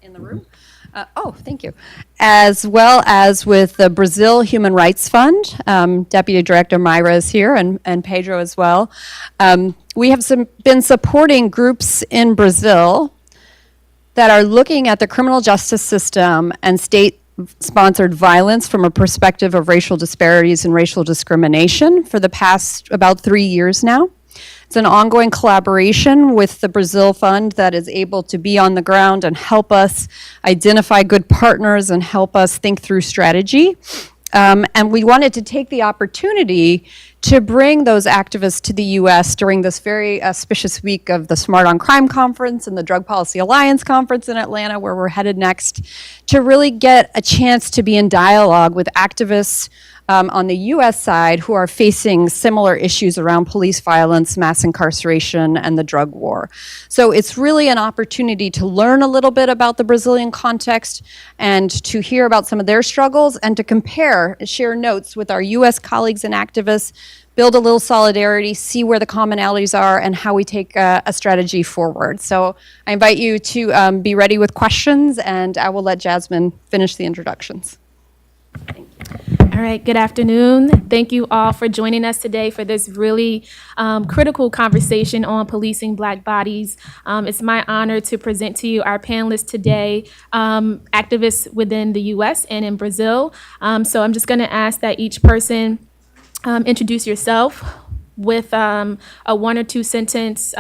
in the room. Thank you. As well as with the Brazil Human Rights Fund. Deputy Director Mayra is here, and Pedro as well. We have been supporting groups in Brazil that are looking at the criminal justice system and state-sponsored violence from a perspective of racial disparities and racial discrimination for the past about 3 years now. It's an ongoing collaboration with the Brazil Fund that is able to be on the ground and help us identify good partners and help us think through strategy. And we wanted to take the opportunity to bring those activists to the U.S. during this very auspicious week of the Smart on Crime Conference and the Drug Policy Alliance Conference in Atlanta, where we're headed next, to really get a chance to be in dialogue with activists on the U.S. side who are facing similar issues around police violence, mass incarceration, and the drug war. So it's really an opportunity to learn a little bit about the Brazilian context and to hear about some of their struggles and to compare, share notes with our U.S. colleagues and activists, build a little solidarity, see where the commonalities are, and how we take a strategy forward. So I invite you to be ready with questions, and I will let Jasmine finish the introductions. Thank you. All right, good afternoon. Thank you all for joining us today for this really critical conversation on policing Black bodies. It's my honor to present to you our panelists today, activists within the US and in Brazil. So I'm just gonna ask that each person introduce yourself with a 1 or 2 sentence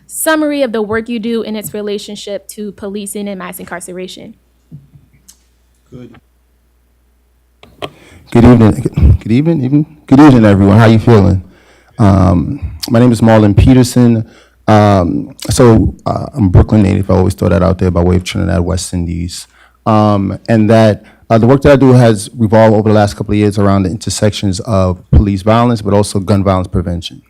summary of the work you do and its relationship to policing and mass incarceration. Good evening, everyone. How you feeling? My name is Marlon Peterson. I'm a Brooklyn native. I always throw that out there by way of Trinidad, West Indies. And that the work that I do has revolved over the last couple of years around the intersections of police violence, but also gun violence prevention.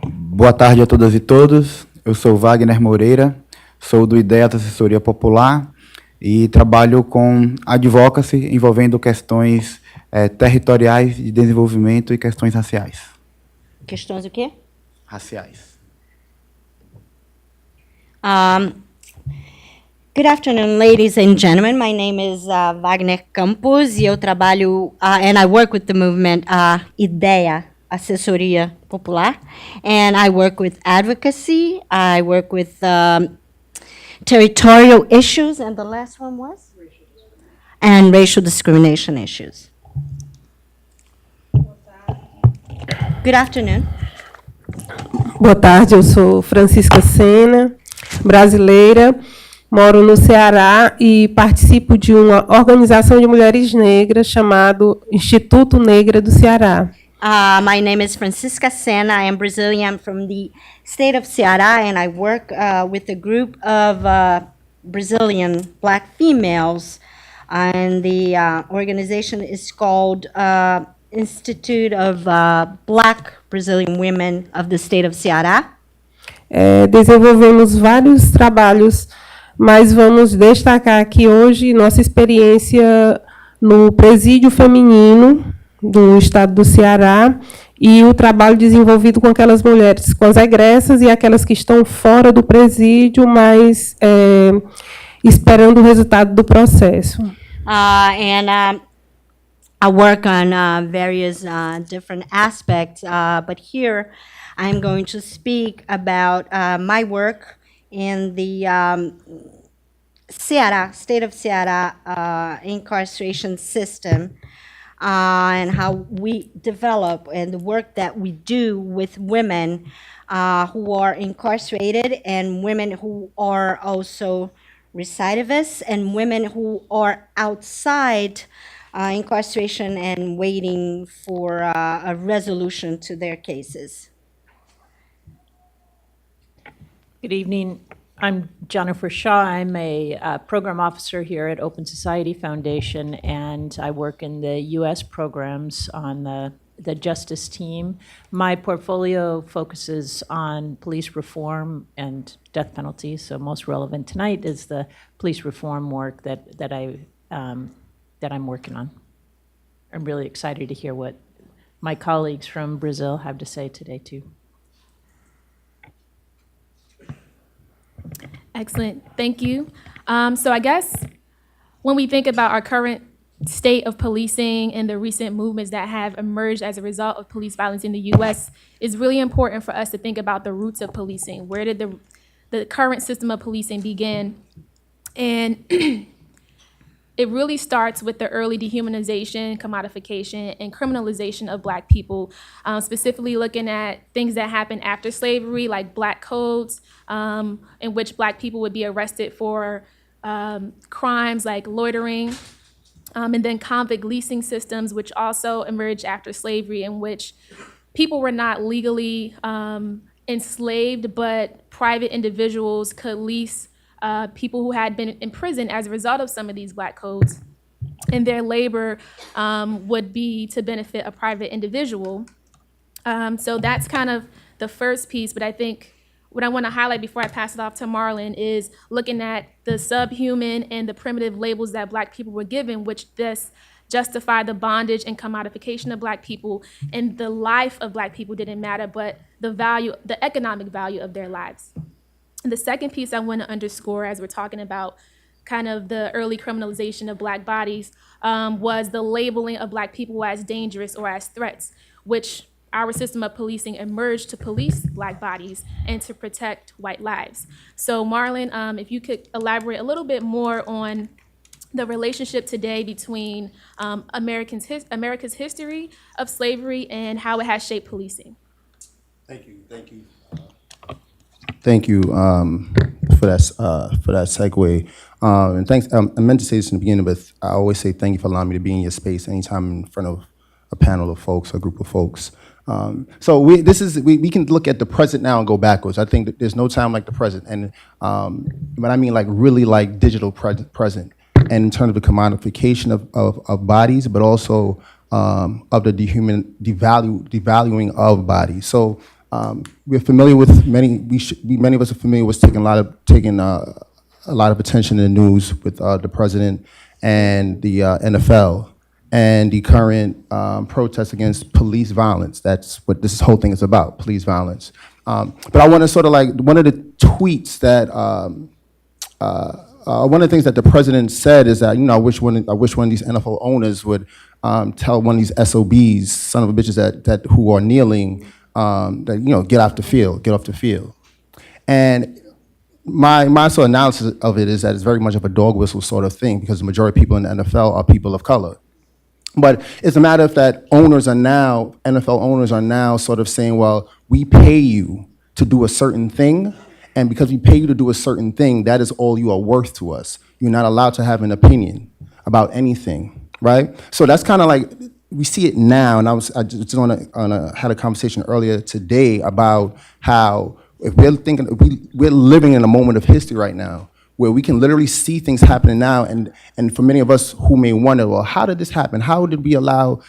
Boa tarde a todas e todos. Eu sou Wagner Moreira, sou do Ideias Assessoria Popular e trabalho com advocacy envolvendo questões territoriais de desenvolvimento e questões raciais. Questões o quê? Raciais. Good afternoon, ladies and gentlemen. My name is Wagner Campos e eu trabalho and I work with the movement IDEA, Assessoria Popular, and I work with advocacy. I work with territorial issues, and the last one was? And racial discrimination issues. Good afternoon. Boa tarde, eu sou Francisca Sena, brasileira, moro no Ceará e participo de uma organização de mulheres negras chamado Instituto Negra do Ceará. My name is Francisca Sena. I am Brazilian from the state of Ceará, and I work with a group of Brazilian Black females. And the organization is called Institute of Black Brazilian Women of the state of Ceará. Desenvolvemos vários trabalhos, mas vamos destacar aqui hoje nossa experiência no presídio feminino do estado do Ceará e o trabalho desenvolvido com aquelas mulheres, com as egressas e aquelas que estão fora do presídio, mas esperando o resultado do processo. I work on various different aspects, but here I'm going to speak about my work in the Ceará, state of Ceará incarceration system. And how we develop and the work that we do with women who are incarcerated and women who are also recidivists and women who are outside incarceration and waiting for a resolution to their cases. Good evening. I'm Jennifer Shaw. I'm a program officer here at Open Society Foundation, and I work in the U.S. programs on the justice team. My portfolio focuses on police reform and death penalty, so most relevant tonight is the police reform work that I'm working on. I'm really excited to hear what my colleagues from Brazil have to say today, too. Excellent. Thank you. So I guess when we think about our current state of policing and the recent movements that have emerged as a result of police violence in the U.S., it's really important for us to think about the roots of policing. Where did the current system of policing begin? And it really starts with the early dehumanization, commodification, and criminalization of Black people, specifically looking at things that happened after slavery, like Black codes, in which Black people would be arrested for crimes like loitering, and then convict leasing systems, which also emerged after slavery, in which people were not legally enslaved, but private individuals could lease people who had been in prison as a result of some of these Black codes, and their labor would be to benefit a private individual. So that's kind of the first piece, but I think what I want to highlight before I pass it off to Marlon is looking at the subhuman and the primitive labels that Black people were given, which this justify the bondage and commodification of Black people, and the life of Black people didn't matter, but the value, the economic value of their lives. And the second piece I want to underscore as we're talking about kind of the early criminalization of Black bodies was the labeling of Black people as dangerous or as threats, which our system of policing emerged to police Black bodies and to protect white lives. So Marlon, if you could elaborate a little bit more on the relationship today between America's history of slavery and how it has shaped policing. Thank you. Thank you for that segue. And thanks. I meant to say this in the beginning, but I always say thank you for allowing me to be in your space anytime in front of a panel of folks, a group of folks. So we can look at the present now and go backwards. I think that there's no time like the present, and but I mean like really like digital present, and in terms of the commodification of bodies, but also of the devaluing of bodies. So we're familiar with many of us are familiar with taking a lot of attention in the news with the president and the NFL. And the current protests against police violence. That's what this whole thing is about, police violence. But I want to sort of like, one of the tweets that, one of the things that the president said is that, I wish one of these NFL owners would tell one of these SOBs, son of a bitches that who are kneeling, that, get off the field. And my sort of analysis of it is that it's very much of a dog whistle sort of thing, because the majority of people in the NFL are people of color. But it's a matter of that NFL owners are now sort of saying, well, we pay you to do a certain thing, and because we pay you to do a certain thing, that is all you are worth to us. You're not allowed to have an opinion about anything, right? So that's kind of like, we see it now, and I just had a conversation earlier today about how if we're living in a moment of history right now, where we can literally see things happening now, and for many of us who may wonder, well, how did this happen? How did we allow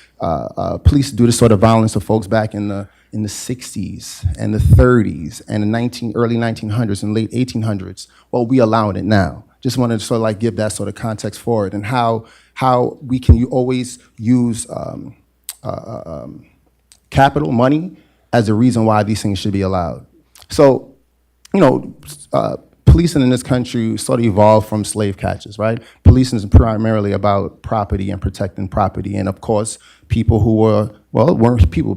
police to do this sort of violence to folks back in the 60s and the 30s and the early 1900s and late 1800s? Well, we allowing it now. Just wanted to sort of like give that sort of context for it, and how we can always use capital, money, as a reason why these things should be allowed. So, policing in this country sort of evolved from slave catchers, right? Policing is primarily about property and protecting property. And of course, people who weren't people,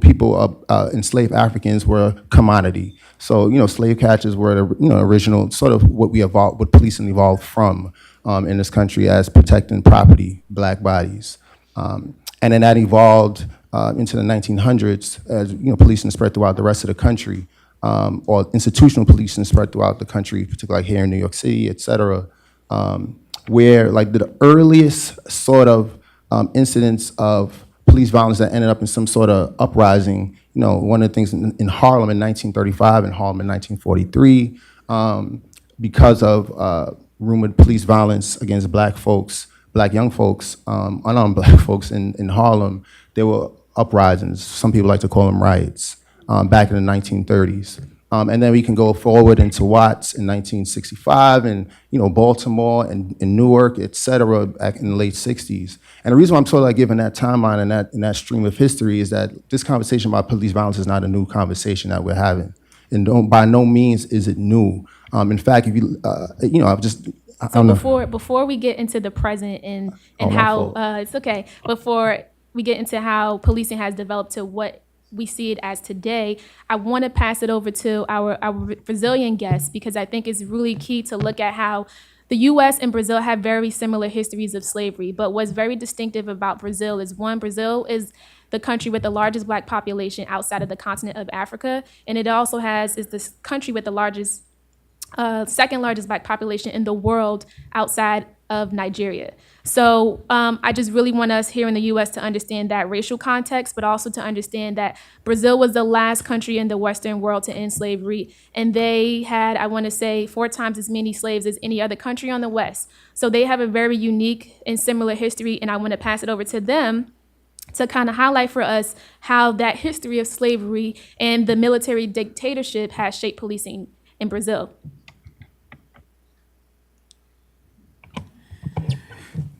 enslaved Africans were commodity. So, slave catchers were the, original sort of what policing evolved from in this country as protecting property, Black bodies. And then that evolved into the 1900s as, policing spread throughout the rest of the country. Or institutional policing spread throughout the country, particularly here in New York City, et cetera, where like the earliest sort of incidents of police violence that ended up in some sort of uprising, one of the things in Harlem in 1935 and Harlem in 1943, because of rumored police violence against Black young folks, unarmed Black folks in Harlem, there were uprisings. Some people like to call them riots. Back in the 1930s. And then we can go forward into Watts in 1965 and, Baltimore and Newark, et cetera, back in the late 60s. And the reason why I'm sort of like giving that timeline and that stream of history is that this conversation about police violence is not a new conversation that we're having. And by no means is it new. In fact, if you, I've just, I So don't know. before we get into the present and Oh, my how fault. it's okay. Before we get into how policing has developed to what we see it as today, I want to pass it over to our Brazilian guest because I think it's really key to look at how the U.S. and Brazil have very similar histories of slavery. But what's very distinctive about Brazil is, one, Brazil is the country with the largest Black population outside of the continent of Africa, and it also is the country with the largest second largest Black population in the world outside of Nigeria. So I just really want us here in the U.S. to understand that racial context, but also to understand that Brazil was the last country in the Western world to end slavery. And they had, I want to say, 4 times as many slaves as any other country on the West. So they have a very unique and similar history. And I want to pass it over to them to kind of highlight for us how that history of slavery and the military dictatorship has shaped policing in Brazil.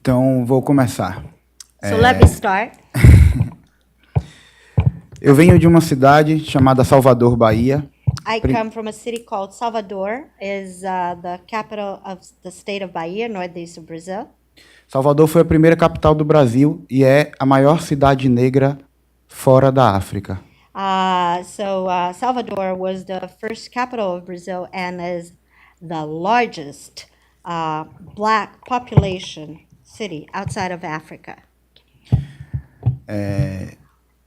Então, vou começar. So let me start. Eu venho de uma cidade chamada Salvador, Bahia. I come from a city called Salvador, is the capital of the state of Bahia, northeast of Brazil. Salvador foi a primeira capital do Brasil e é a maior cidade negra fora da África. Salvador was the first capital of Brazil and is the largest Black population city outside of Africa.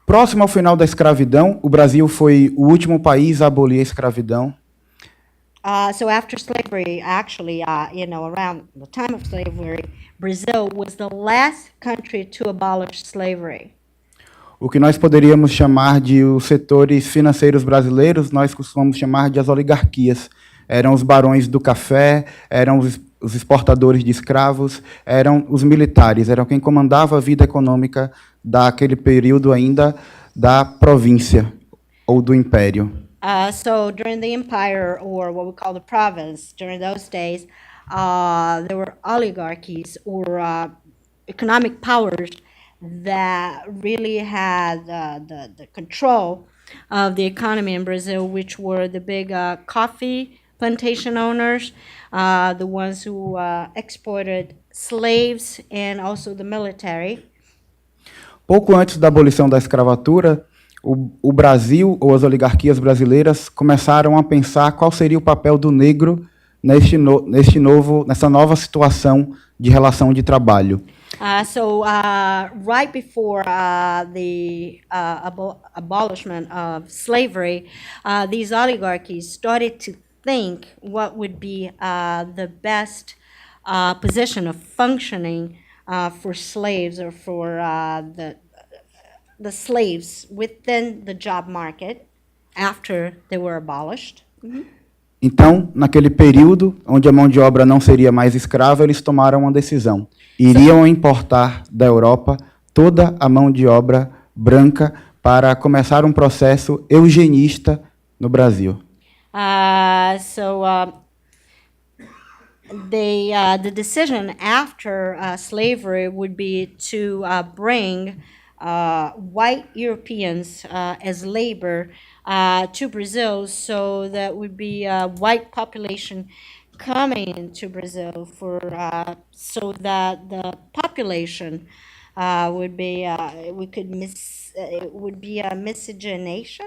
Próximo ao final da escravidão, o Brasil foi o último país a abolir a escravidão. So after slavery, actually, around the time of slavery, Brazil was the last country to abolish slavery. O que nós poderíamos chamar de os setores financeiros brasileiros, nós costumamos chamar de as oligarquias. Eram os barões do café, eram os exportadores de escravos, eram os militares, eram quem comandava a vida econômica daquele período ainda da província ou do império. So during the empire, or what we call the province, during those days, there were oligarchies or economic powers that really had the control of the economy in Brazil, which were the big coffee plantation owners, the ones who exported slaves, and also the military. Pouco antes da abolição da escravatura, o Brasil, ou as oligarquias brasileiras, começaram a pensar qual seria o papel do negro nessa nova situação de relação de trabalho. Right before the abolishment of slavery, these oligarchies started to think what would be the best position of functioning for slaves or for the slaves within the job market after they were abolished. Então, naquele período, onde a mão de obra não seria mais escrava, eles tomaram uma decisão. Iriam importar da Europa toda a mão de obra branca para começar um processo eugenista no Brasil. The decision after slavery would be to bring white Europeans as labor to Brazil, so that would be a white population coming to Brazil so that the population would be it would be a miscegenation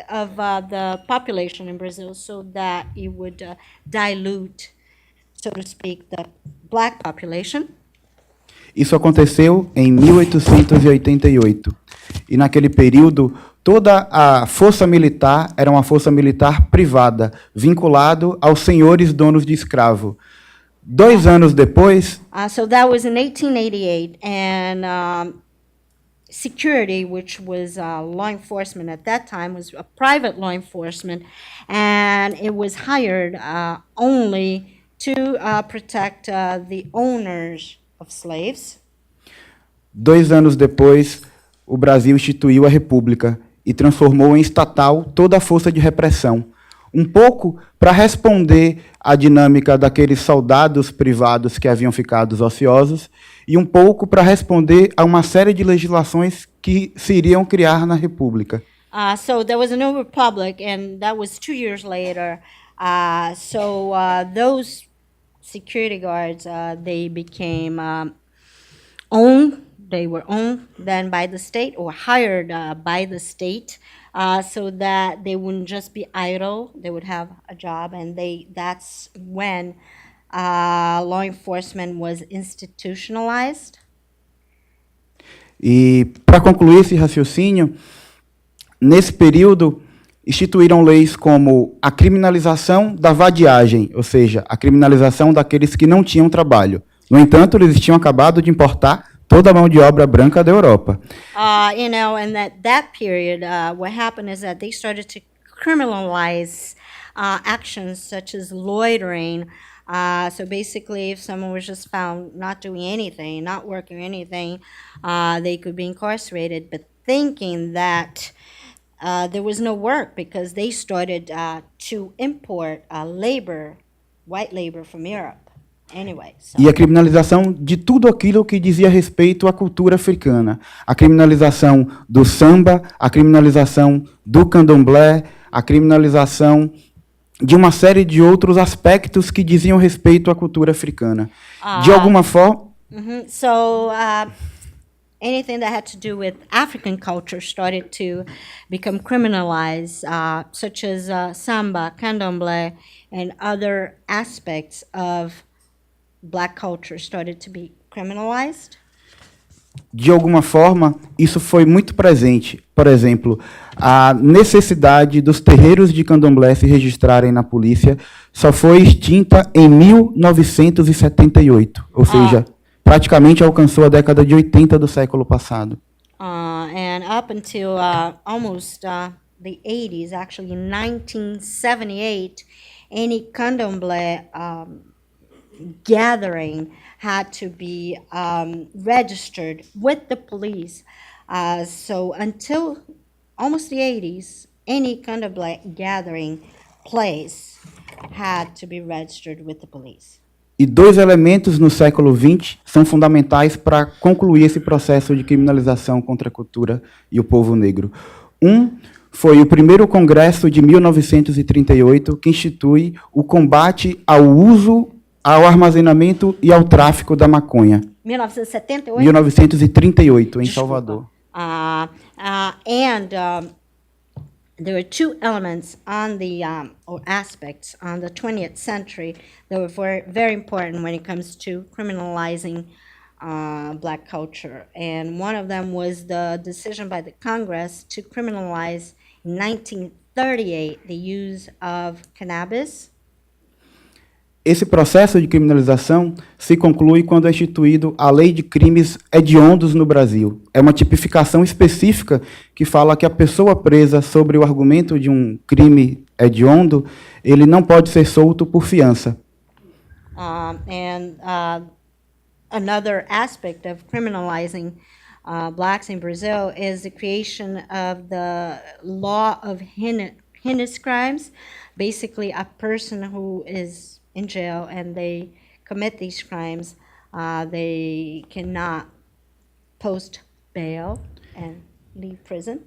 of the population in Brazil, so that it would dilute, so to speak, the Black population. Isso aconteceu em 1888. E naquele período, toda a força militar era uma força militar privada, vinculado aos senhores donos de escravo. 2 anos depois... So that was in 1888, and security, which was law enforcement at that time, was a private law enforcement, and it was hired only to protect the owners of slaves. 2 anos depois, o Brasil instituiu a República e transformou em estatal toda a força de repressão. um pouco para responder à dinâmica daqueles soldados privados que haviam ficado ociosos e um pouco para responder a uma série de legislações que se iriam criar na República. So there was a new republic, and that was 2 years later. Those security guards, they became owned. They were owned then by the state or hired by the state, so that they wouldn't just be idle. They would have a job, and that's when law enforcement was institutionalized. E, para concluir esse raciocínio, nesse período, instituíram leis como a criminalização da vadiagem, ou seja, a criminalização daqueles que não tinham trabalho. No entanto, eles tinham acabado de importar toda a mão de obra branca da Europa. And that period, what happened is that they started to criminalize actions such as loitering. So basically, if someone was just found not doing anything, not working anything, they could be incarcerated, but thinking that there was no work because they started to import white labor from Europe. Anyway, E a criminalização de tudo aquilo que dizia respeito à cultura africana. A criminalização do samba, a criminalização do candomblé, a criminalização de uma série de outros aspectos que diziam respeito à cultura africana. De alguma forma... Anything that had to do with African culture started to become criminalized, such as samba, candomblé, and other aspects of Black culture started to be criminalized. De alguma forma, isso foi muito presente. Por exemplo, a necessidade dos terreiros de candomblé se registrarem na polícia só foi extinta em 1978, ou seja, praticamente alcançou a década de 80 do século passado. And up until almost the 80s, actually in 1978, any candomblé gathering had to be registered with the police. So until almost the 80s, any candomblé gathering place had to be registered with the police. E dois elementos no século XX são fundamentais para concluir esse processo de criminalização contra a cultura e o povo negro. Um foi o primeiro congresso de 1938, que institui o combate ao uso, ao armazenamento e ao tráfico da maconha. 1978? 1938, em Salvador. There were two elements on the, or aspects on the 20th century that were very important when it comes to criminalizing Black culture. And one of them was the decision by the Congress to criminalize in 1938 the use of cannabis. Esse processo de criminalização se conclui quando é instituído a Lei de Crimes Hediondos no Brasil. É uma tipificação específica que fala que a pessoa presa sobre o argumento de um crime hediondo, ele não pode ser solto por fiança. Another aspect of criminalizing blacks in Brazil is the creation of the law of heinous crimes. Basically, a person who is in jail and they commit these crimes, they cannot post bail and leave prison.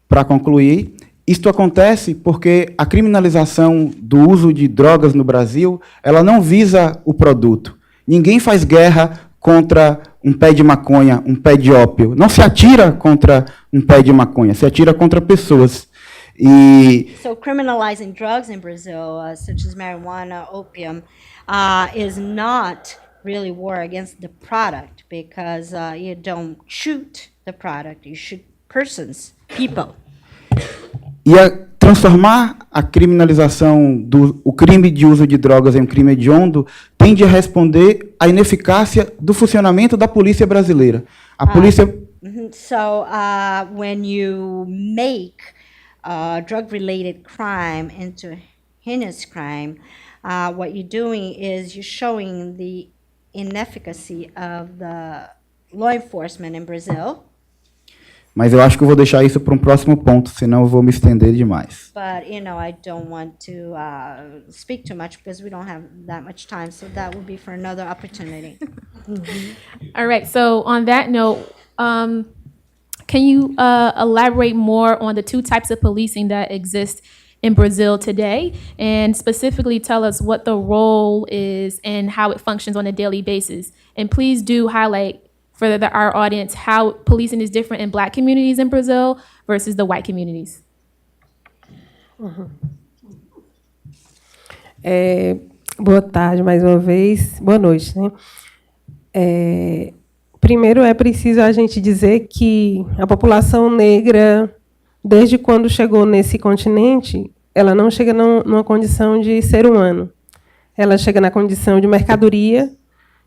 Para concluir, isto acontece porque a criminalização do uso de drogas no Brasil, ela não visa o produto. Ninguém faz guerra contra um pé de maconha, um pé de ópio. Não se atira contra um pé de maconha, se atira contra pessoas. So criminalizing drugs in Brazil, such as marijuana, opium, is not really war against the product because you don't shoot the product, you shoot persons, people. E transformar a criminalização o crime de uso de drogas em um crime hediondo tende a responder à ineficácia do funcionamento da polícia brasileira. A polícia... So when you make drug-related crime into heinous crime, what you're doing is you're showing the inefficacy of the law enforcement in Brazil. Mas eu acho que eu vou deixar isso para um próximo ponto, senão eu vou me estender demais. But, I don't want to speak too much because we don't have that much time, so that will be for another opportunity. All right, so on that note, can you elaborate more on the two types of policing that exist in Brazil today? And specifically tell us what the role is and how it functions on a daily basis. And please do highlight for our audience how policing is different in Black communities in Brazil versus the white communities. Boa tarde, mais uma vez. Boa noite, né? Primeiro, é preciso a gente dizer que a população negra, desde quando chegou nesse continente, ela não chega numa condição de ser humano. Ela chega na condição de mercadoria,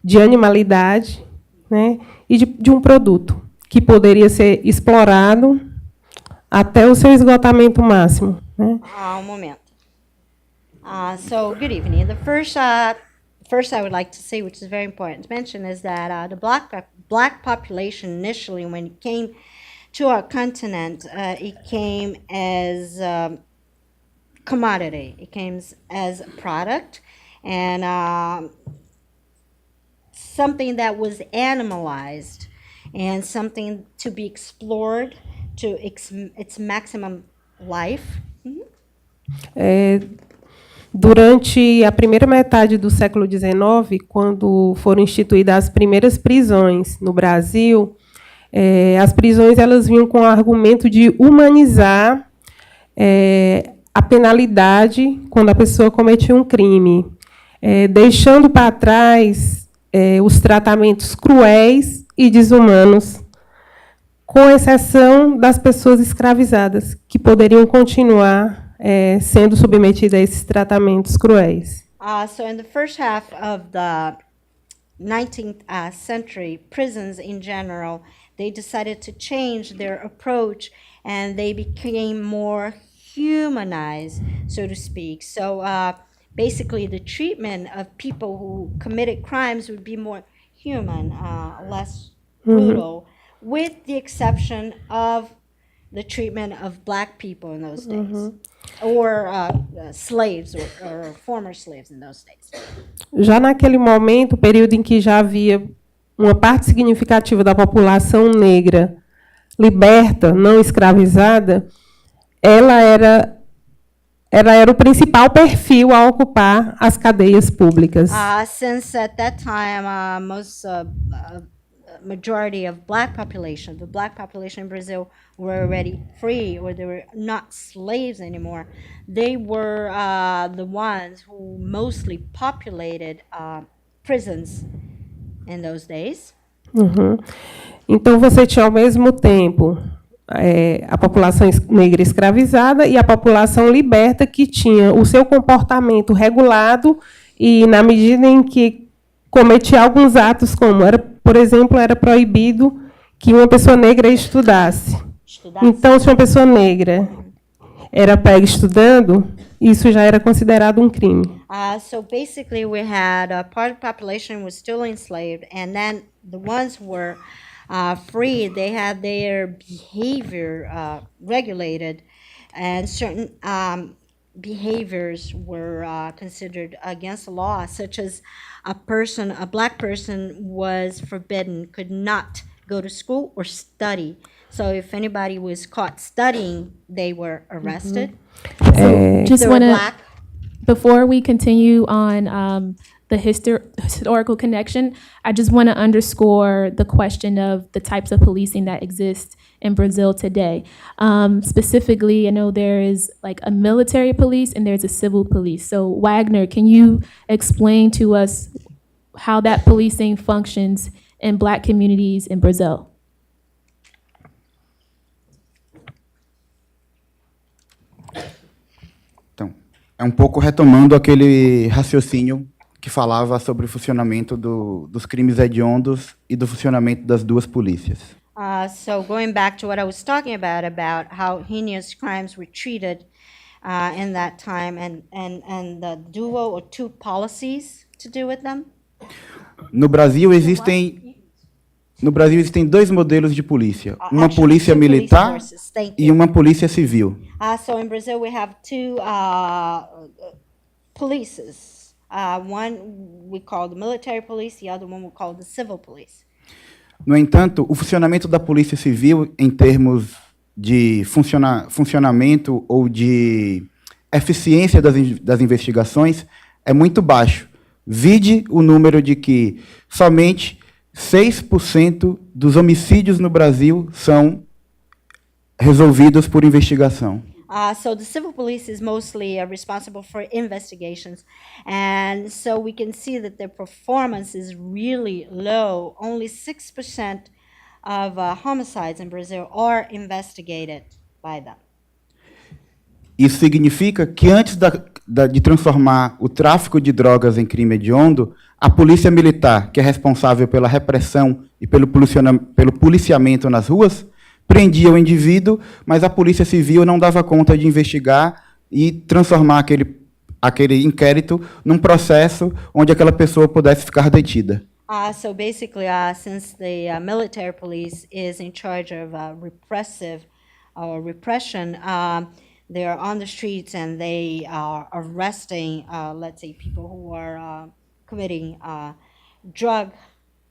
de animalidade, né? E de um produto que poderia ser explorado até o seu esgotamento máximo, né? Moment. So, good evening. The first I would like to say, which is very important to mention, is that the black population initially, when it came to our continent, it came as commodity. It came as a product and something that was animalized and something to be explored to its maximum life. Durante a primeira metade do século XIX, quando foram instituídas as primeiras prisões no Brasil, as prisões elas vinham com o argumento de humanizar a penalidade quando a pessoa cometia um crime, deixando para trás os tratamentos cruéis e desumanos, com exceção das pessoas escravizadas, que poderiam continuar sendo submetidas a esses tratamentos cruéis. So in the first half of the 19th century, prisons in general, they decided to change their approach and they became more humanized, so to speak. So basically the treatment of people who committed crimes would be more human, less brutal, with the exception of the treatment of Black people in those days, or slaves or former slaves in those days. Já naquele momento, período em que já havia uma parte significativa da população negra liberta, não escravizada, ela era o principal perfil a ocupar as cadeias públicas. Since at that time, most majority of the Black population in Brazil were already free, or they were not slaves anymore. They were the ones who mostly populated prisons in those days. Então, você tinha, ao mesmo tempo, a população negra escravizada e a população liberta, que tinha o seu comportamento regulado e, na medida em que cometia alguns atos, como, por exemplo, era proibido que uma pessoa negra estudasse. Então, se uma pessoa negra era pega estudando, isso já era considerado um crime. So basically, we had part of the population was still enslaved, and then the ones who were free, they had their behavior regulated, and certain behaviors were considered against the law, such as a Black person was forbidden, could not go to school or study. So if anybody was caught studying, they were arrested. Just They were want to, Black. before we continue on the historical connection, I just want to underscore the question of the types of policing that exist in Brazil today. Specifically, I know there is like a military police and there's a civil police. So Wagner, can you explain to us how that policing functions in Black communities in Brazil? Então, é um pouco retomando aquele raciocínio que falava sobre o funcionamento dos crimes hediondos e do funcionamento das duas polícias. So going back to what I was talking about how heinous crimes were treated in that time, and the dual or two policies to do with them. No Brasil existem No Brasil existem dois modelos de polícia, uma Actually, polícia two police militar forces. Thank e you. uma polícia civil. So in Brazil, we have two polices. One we call the military police, the other one we call the civil police. No entanto, o funcionamento da polícia civil, em termos de funcionamento ou de eficiência das investigações, é muito baixo. Vide o número de que somente 6% dos homicídios no Brasil são resolvidos por investigação. So the civil police is mostly responsible for investigations, and so we can see that their performance is really low. Only 6% of homicides in Brazil are investigated by them. Isso significa que antes de transformar o tráfico de drogas em crime hediondo, a polícia militar, que é responsável pela repressão e pelo policiamento nas ruas, prendia o indivíduo, mas a polícia civil não dava conta de investigar e transformar aquele inquérito num processo onde aquela pessoa pudesse ficar detida. So basically, since the military police is in charge of repression, they're on the streets and they are arresting, let's say, people who are committing drug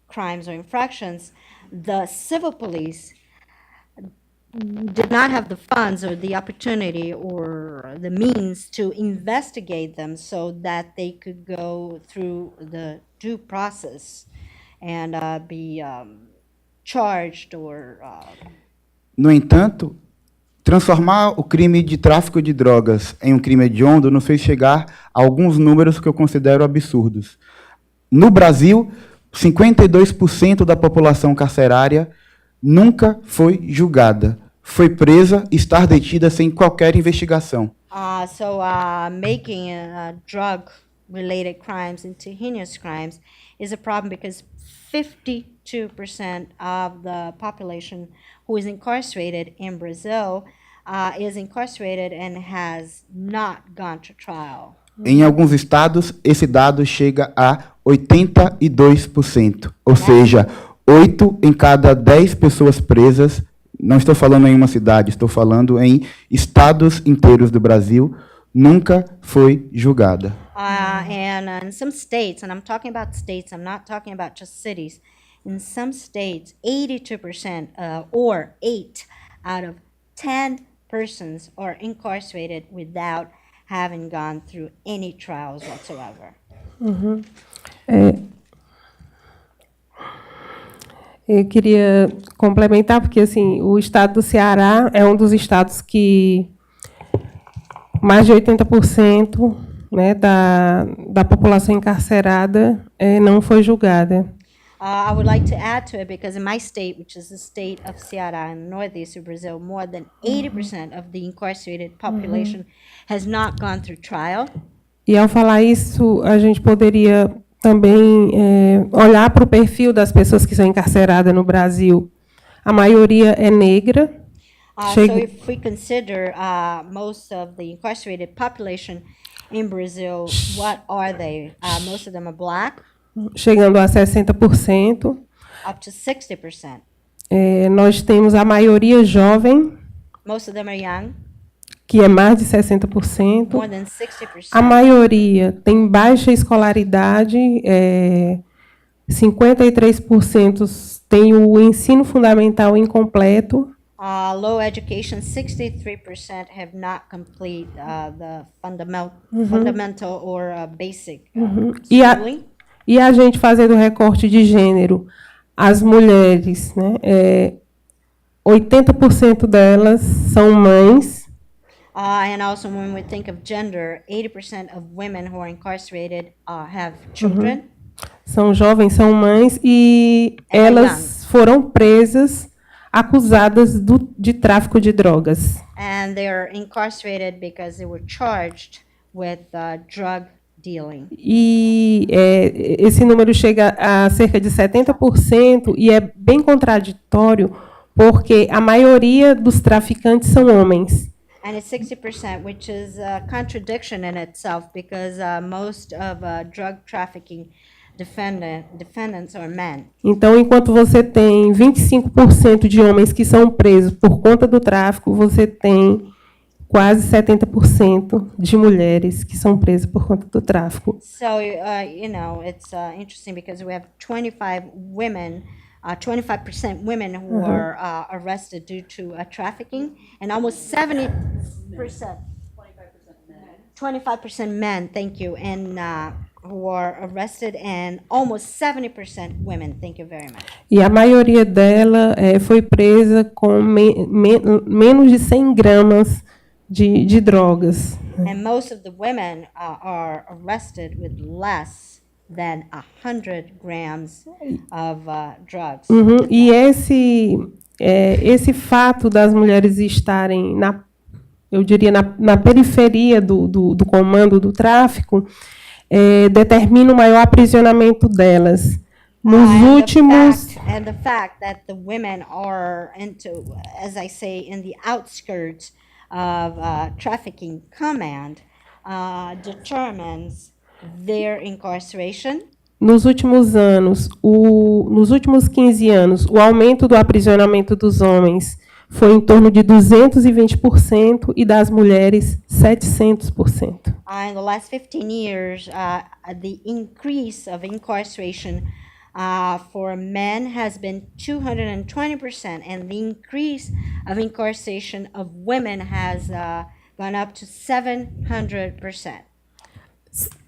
crimes or infractions. The civil police did not have the funds or the opportunity or the means to investigate them so that they could go through the due process and be charged or... No entanto, transformar o crime de tráfico de drogas em um crime hediondo nos fez chegar a alguns números que eu considero absurdos. No Brasil, 52% da população carcerária nunca foi julgada. Foi presa e está detida sem qualquer investigação. Making drug-related crimes into heinous crimes is a problem because 52% of the population who is incarcerated in Brazil is incarcerated and has not gone to trial. Em alguns estados, esse dado chega a 82%, ou seja, 8 em cada 10 pessoas presas, não estou falando em uma cidade, estou falando em estados inteiros do Brasil, nunca foi julgada. And in some states, and I'm talking about states, I'm not talking about just cities, in some states, 82% or 8 out of 10 persons are incarcerated without having gone through any trials whatsoever. Eu queria complementar, porque assim, o estado do Ceará é um dos estados que mais de 80%, né, da população encarcerada não foi julgada. I would like to add to it because in my state, which is the state of Ceará in northeastern Brazil, more than 80% of the incarcerated population has not gone through trial. E ao falar isso, a gente poderia também olhar para o perfil das pessoas que são encarceradas no Brasil. A maioria é negra. So if we consider most of the incarcerated population in Brazil, what are they? Most of them are black. Chegando a 60%. Up to 60%. Nós temos a maioria jovem. Most of them are young. Que é mais de 60%. More than 60%. A maioria tem baixa escolaridade, 53% tem o ensino fundamental incompleto. Low education, 63% have not complete the fundamental or basic schooling. E a gente fazendo recorte de gênero, as mulheres, né, 80% delas são mães. And also when we think of gender, 80% of women who are incarcerated have children. São jovens, são mães, e elas foram presas, acusadas de tráfico de drogas. And they are incarcerated because they were charged with drug dealing. E esse número chega a cerca de 70%, e é bem contraditório, porque a maioria dos traficantes são homens. And it's 60%, which is a contradiction in itself, because most of drug trafficking defendants are men. Então, enquanto você tem 25% de homens que são presos por conta do tráfico, você tem quase 70% de mulheres que são presas por conta do tráfico. So, it's interesting because we have 25% women who are arrested due to trafficking, and almost 70%. 25% men, thank you, and who are arrested, and almost 70% women. Thank you very much. E a maioria dela foi presa com menos de 100 gramas de drogas. And most of the women are arrested with less than 100 grams of drugs. E esse fato das mulheres estarem eu diria, na periferia do comando do tráfico, determina o maior aprisionamento delas. Nos últimos... And the fact that the women are into, as I say, in the outskirts of trafficking command, determines their incarceration. Nos últimos anos, nos últimos 15 anos, o aumento do aprisionamento dos homens foi em torno de 220% e das mulheres 700%. In the last 15 years, the increase of incarceration for men has been 220%, and the increase of incarceration of women has gone up to 700%.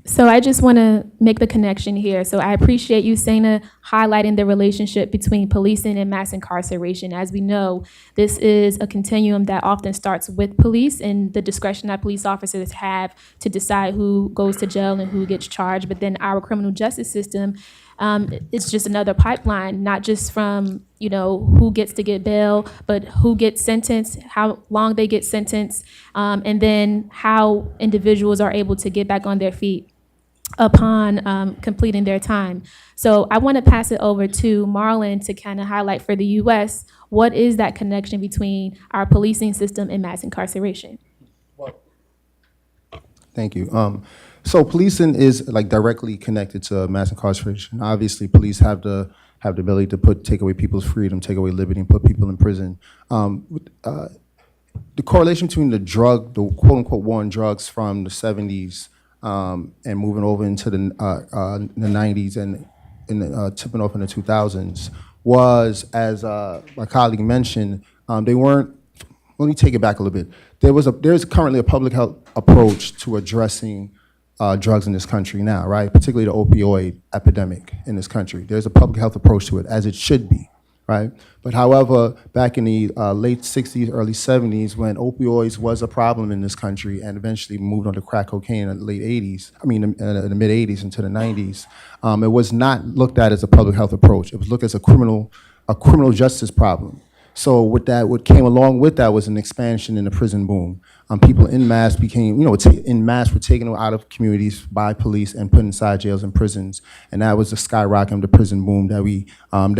So I just want to make the connection here. So I appreciate you, Sana, highlighting the relationship between policing and mass incarceration. As we know, this is a continuum that often starts with police and the discretion that police officers have to decide who goes to jail and who gets charged. But then our criminal justice system, it's just another pipeline, not just from, who gets to get bail, but who gets sentenced, how long they get sentenced, and then how individuals are able to get back on their feet upon completing their time. So I want to pass it over to Marlon to kind of highlight for the U.S., what is that connection between our policing system and mass incarceration? Thank you. So policing is directly connected to mass incarceration. Obviously, police have the ability to take away people's freedom, take away liberty, and put people in prison. The correlation between the quote unquote war on drugs from the 70s and moving over into the 90s and tipping off in the 2000s was, as my colleague mentioned, they weren't. Let me take it back a little bit. There's currently a public health approach to addressing drugs in this country now, right? Particularly the opioid epidemic in this country. There's a public health approach to it, as it should be, right? But however, back in the late 60s, early 70s, when opioids was a problem in this country and eventually moved on to crack cocaine in the late 80s, in the mid 80s into the 90s, it was not looked at as a public health approach. It was looked as a criminal justice problem. So what came along with that was an expansion in the prison boom. People in mass were taken out of communities by police and put inside jails and prisons, and that was the skyrocketing of the prison boom and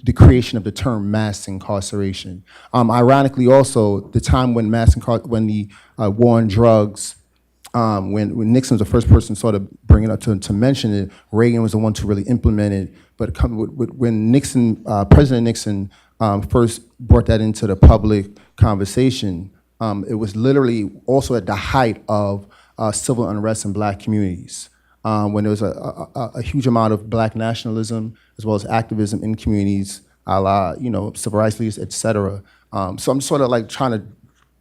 the creation of the term mass incarceration. Ironically, also the time when the war on drugs. When Nixon was the first person sort of bring it up to mention it, Reagan was the one to really implement it. But when President Nixon first brought that into the public conversation, it was literally also at the height of civil unrest in black communities, when there was a huge amount of black nationalism as well as activism in communities, a la, civil rights leaders, et cetera. So I'm sort of trying to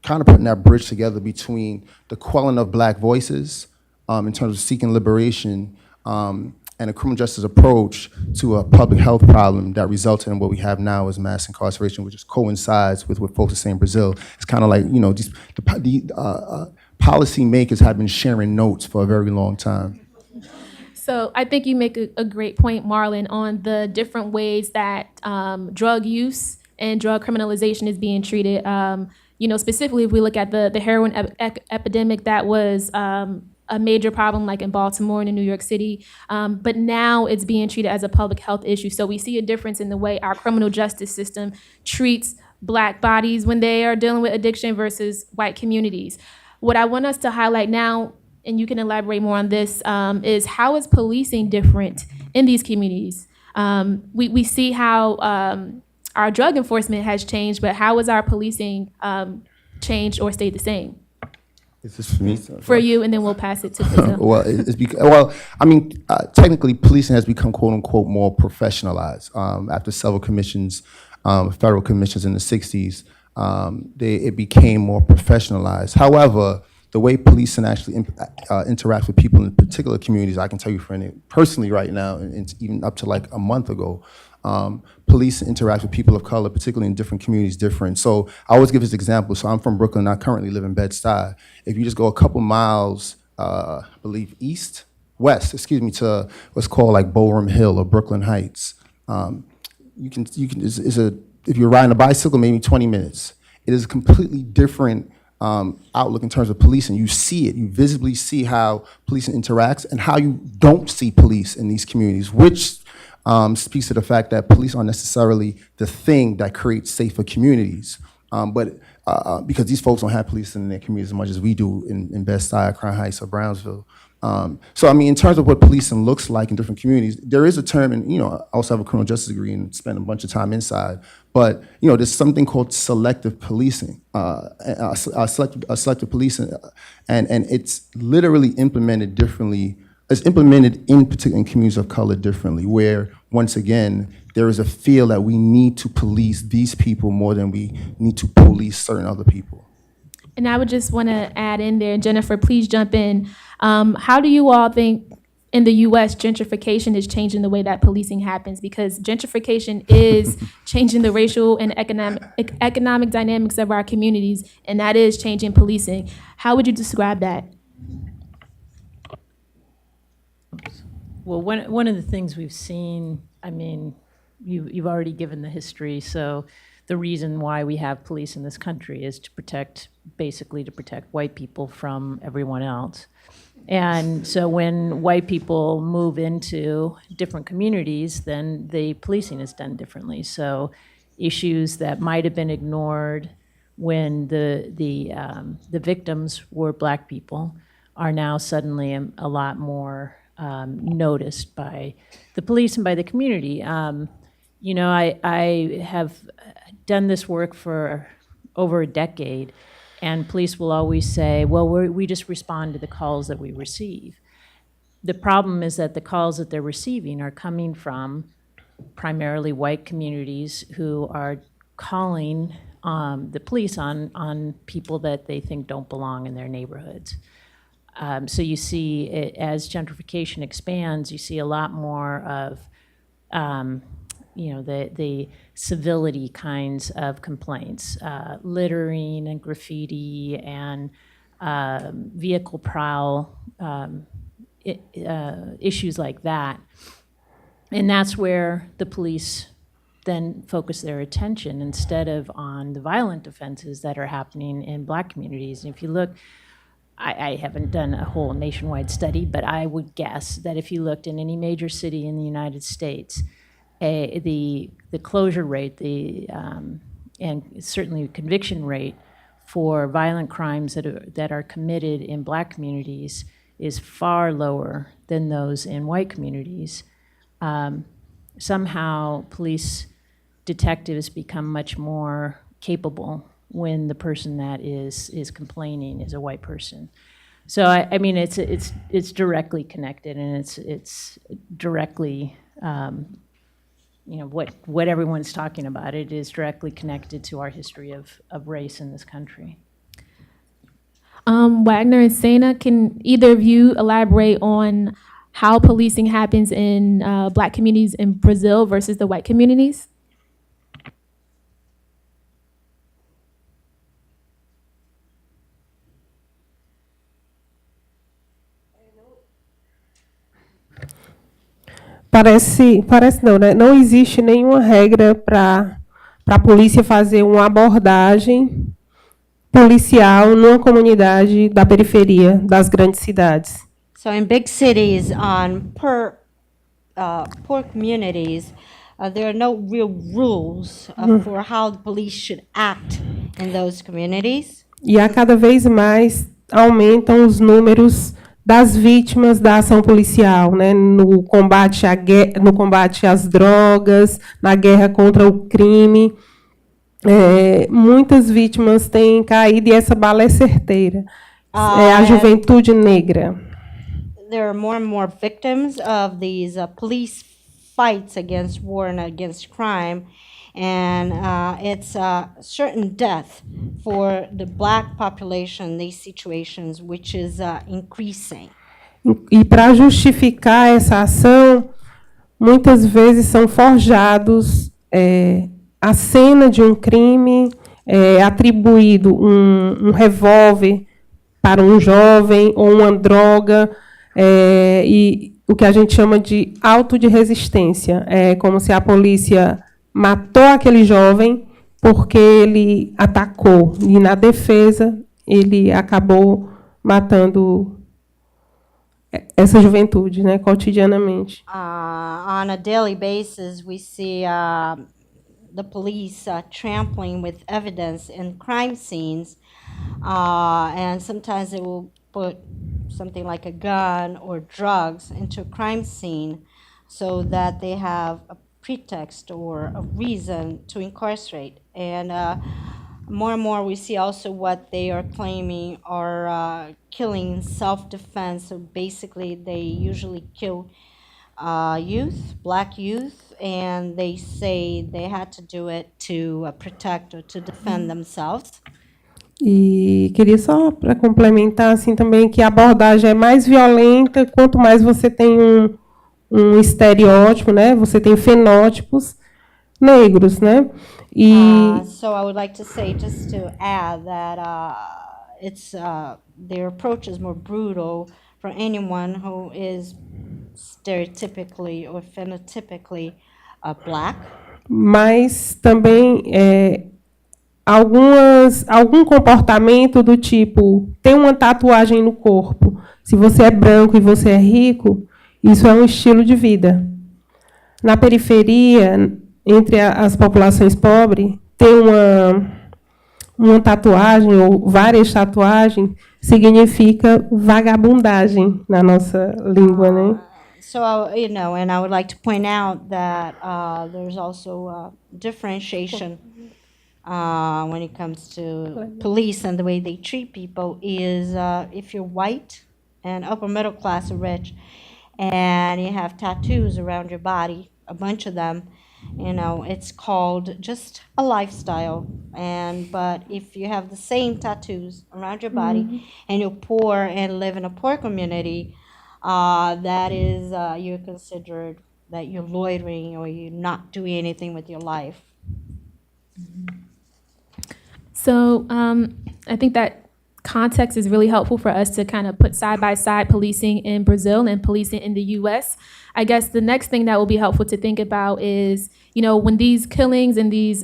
putting that bridge together between the quelling of black voices in terms of seeking liberation and a criminal justice approach to a public health problem that resulted in what we have now as mass incarceration, which just coincides with what folks are saying in Brazil. It's kind of the policy makers have been sharing notes for a very long time. So I think you make a great point, Marlon, on the different ways that drug use and drug criminalization is being treated. Specifically, if we look at the heroin epidemic, that was a major problem, like in Baltimore and in New York City, but now it's being treated as a public health issue. So we see a difference in the way our criminal justice system treats black bodies when they are dealing with addiction versus white communities. What I want us to highlight now, and you can elaborate more on this, is how is policing different in these communities. We see how our drug enforcement has changed, but how has our policing changed or stayed the same? Is this for me? For you, and then we'll pass it to Brazil. Well, I mean, technically, policing has become "quote unquote" more professionalized after several commissions, federal commissions in the '60s. It became more professionalized. However, the way policing actually interact with people in particular communities, I can tell you personally right now, and even up to like a month ago, police interact with people of color, particularly in different communities, different. So I always give this example. So I'm from Brooklyn. I currently live in Bed-Stuy. If you just go a couple miles, I believe west, to what's called like Bowram Hill or Brooklyn Heights, if you're riding a bicycle, maybe 20 minutes. It is a completely different outlook in terms of policing. You see it. You visibly see how policing interacts and how you don't see police in these communities, which speaks to the fact that police aren't necessarily the thing that creates safer communities. But because these folks don't have police in their communities as much as we do in Bed-Stuy, Crown Heights, or Brownsville. So, I mean, in terms of what policing looks like in different communities, there is a term, and, I also have a criminal justice degree and spent a bunch of time inside, but, there's something called selective policing, selective policing, and it's literally implemented differently. It's implemented in particular in communities of color differently, where, once again, there is a feel that we need to police these people more than we need to police certain other people. And I would just want to add in there, Jennifer, please jump in. How do you all think in the U.S. gentrification is changing the way that policing happens? Because gentrification is changing the racial and economic dynamics of our communities, and that is changing policing. How would you describe that? Well, one of the things we've seen, I mean, you've already given the history, so the reason why we have police in this country is to protect white people from everyone else. And so when white people move into different communities, then the policing is done differently. So issues that might have been ignored when the victims were Black people are now suddenly a lot more noticed by the police and by the community. I have done this work for over a decade, and police will always say, well, we just respond to the calls that we receive. The problem is that the calls that they're receiving are coming from primarily white communities who are calling the police on people that they think don't belong in their neighborhoods. So you see, as gentrification expands, you see a lot more of the civility kinds of complaints, littering and graffiti and vehicle prowl, issues like that. And that's where the police then focus their attention instead of on the violent offenses that are happening in Black communities. And if you look, I haven't done a whole nationwide study, but I would guess that if you looked in any major city in the United States, the closure rate, and certainly conviction rate for violent crimes that are committed in Black communities is far lower than those in white communities. Somehow, police detectives become much more capable when the person that is complaining is a white person. So I mean, it's directly connected, and it's directly. What everyone's talking about, it is directly connected to our history of race in this country. Wagner and Sena, can either of you elaborate on how policing happens in Black communities in Brazil versus the white communities? Parece não, né? Não existe nenhuma regra para a polícia fazer uma abordagem policial numa comunidade da periferia das grandes cidades. So in big cities, poor communities, there are no real rules for how the police should act in those communities. E a cada vez mais aumentam os números das vítimas da ação policial, né, no combate às drogas, na guerra contra o crime. Muitas vítimas têm caído e essa bala é certeira. É a juventude negra. There are more and more victims of these police fights against war and against crime, and it's a certain death for the black population in these situations, which is increasing. E para justificar essa ação, muitas vezes são forjados a cena de um crime, atribuído um revólver para um jovem ou uma droga, e o que a gente chama de auto de resistência. É como se a polícia matou aquele jovem porque ele atacou, e na defesa ele acabou matando essa juventude, né, cotidianamente. On a daily basis, we see the police trampling with evidence in crime scenes, and sometimes they will put something like a gun or drugs into a crime scene so that they have a pretext or a reason to incarcerate. And more and more we see also what they are claiming are killing in self-defense. So basically they usually kill youth, black youth, and they say they had to do it to protect or to defend themselves. E queria só para complementar assim também que a abordagem é mais violenta quanto mais você tem um estereótipo, né? Você tem fenótipos negros, né? So I would like to say, just to add, that it's their approach is more brutal for anyone who is stereotypically or phenotypically black. Mas também algum comportamento do tipo, tem uma tatuagem no corpo. Se você é branco e você é rico, isso é um estilo de vida. Na periferia, entre as populações pobres, ter uma tatuagem ou várias tatuagens significa vagabundagem na nossa língua, né? So, and I would like to point out that there's also differentiation when it comes to police and the way they treat people is if you're white and upper middle class or rich and you have tattoos around your body, a bunch of them, it's called just a lifestyle. But if you have the same tattoos around your body and you're poor and live in a poor community, that is, you're considered that you're loitering or you're not doing anything with your life. So I think that context is really helpful for us to kind of put side by side policing in Brazil and policing in the U.S. I guess the next thing that will be helpful to think about is, when these killings and these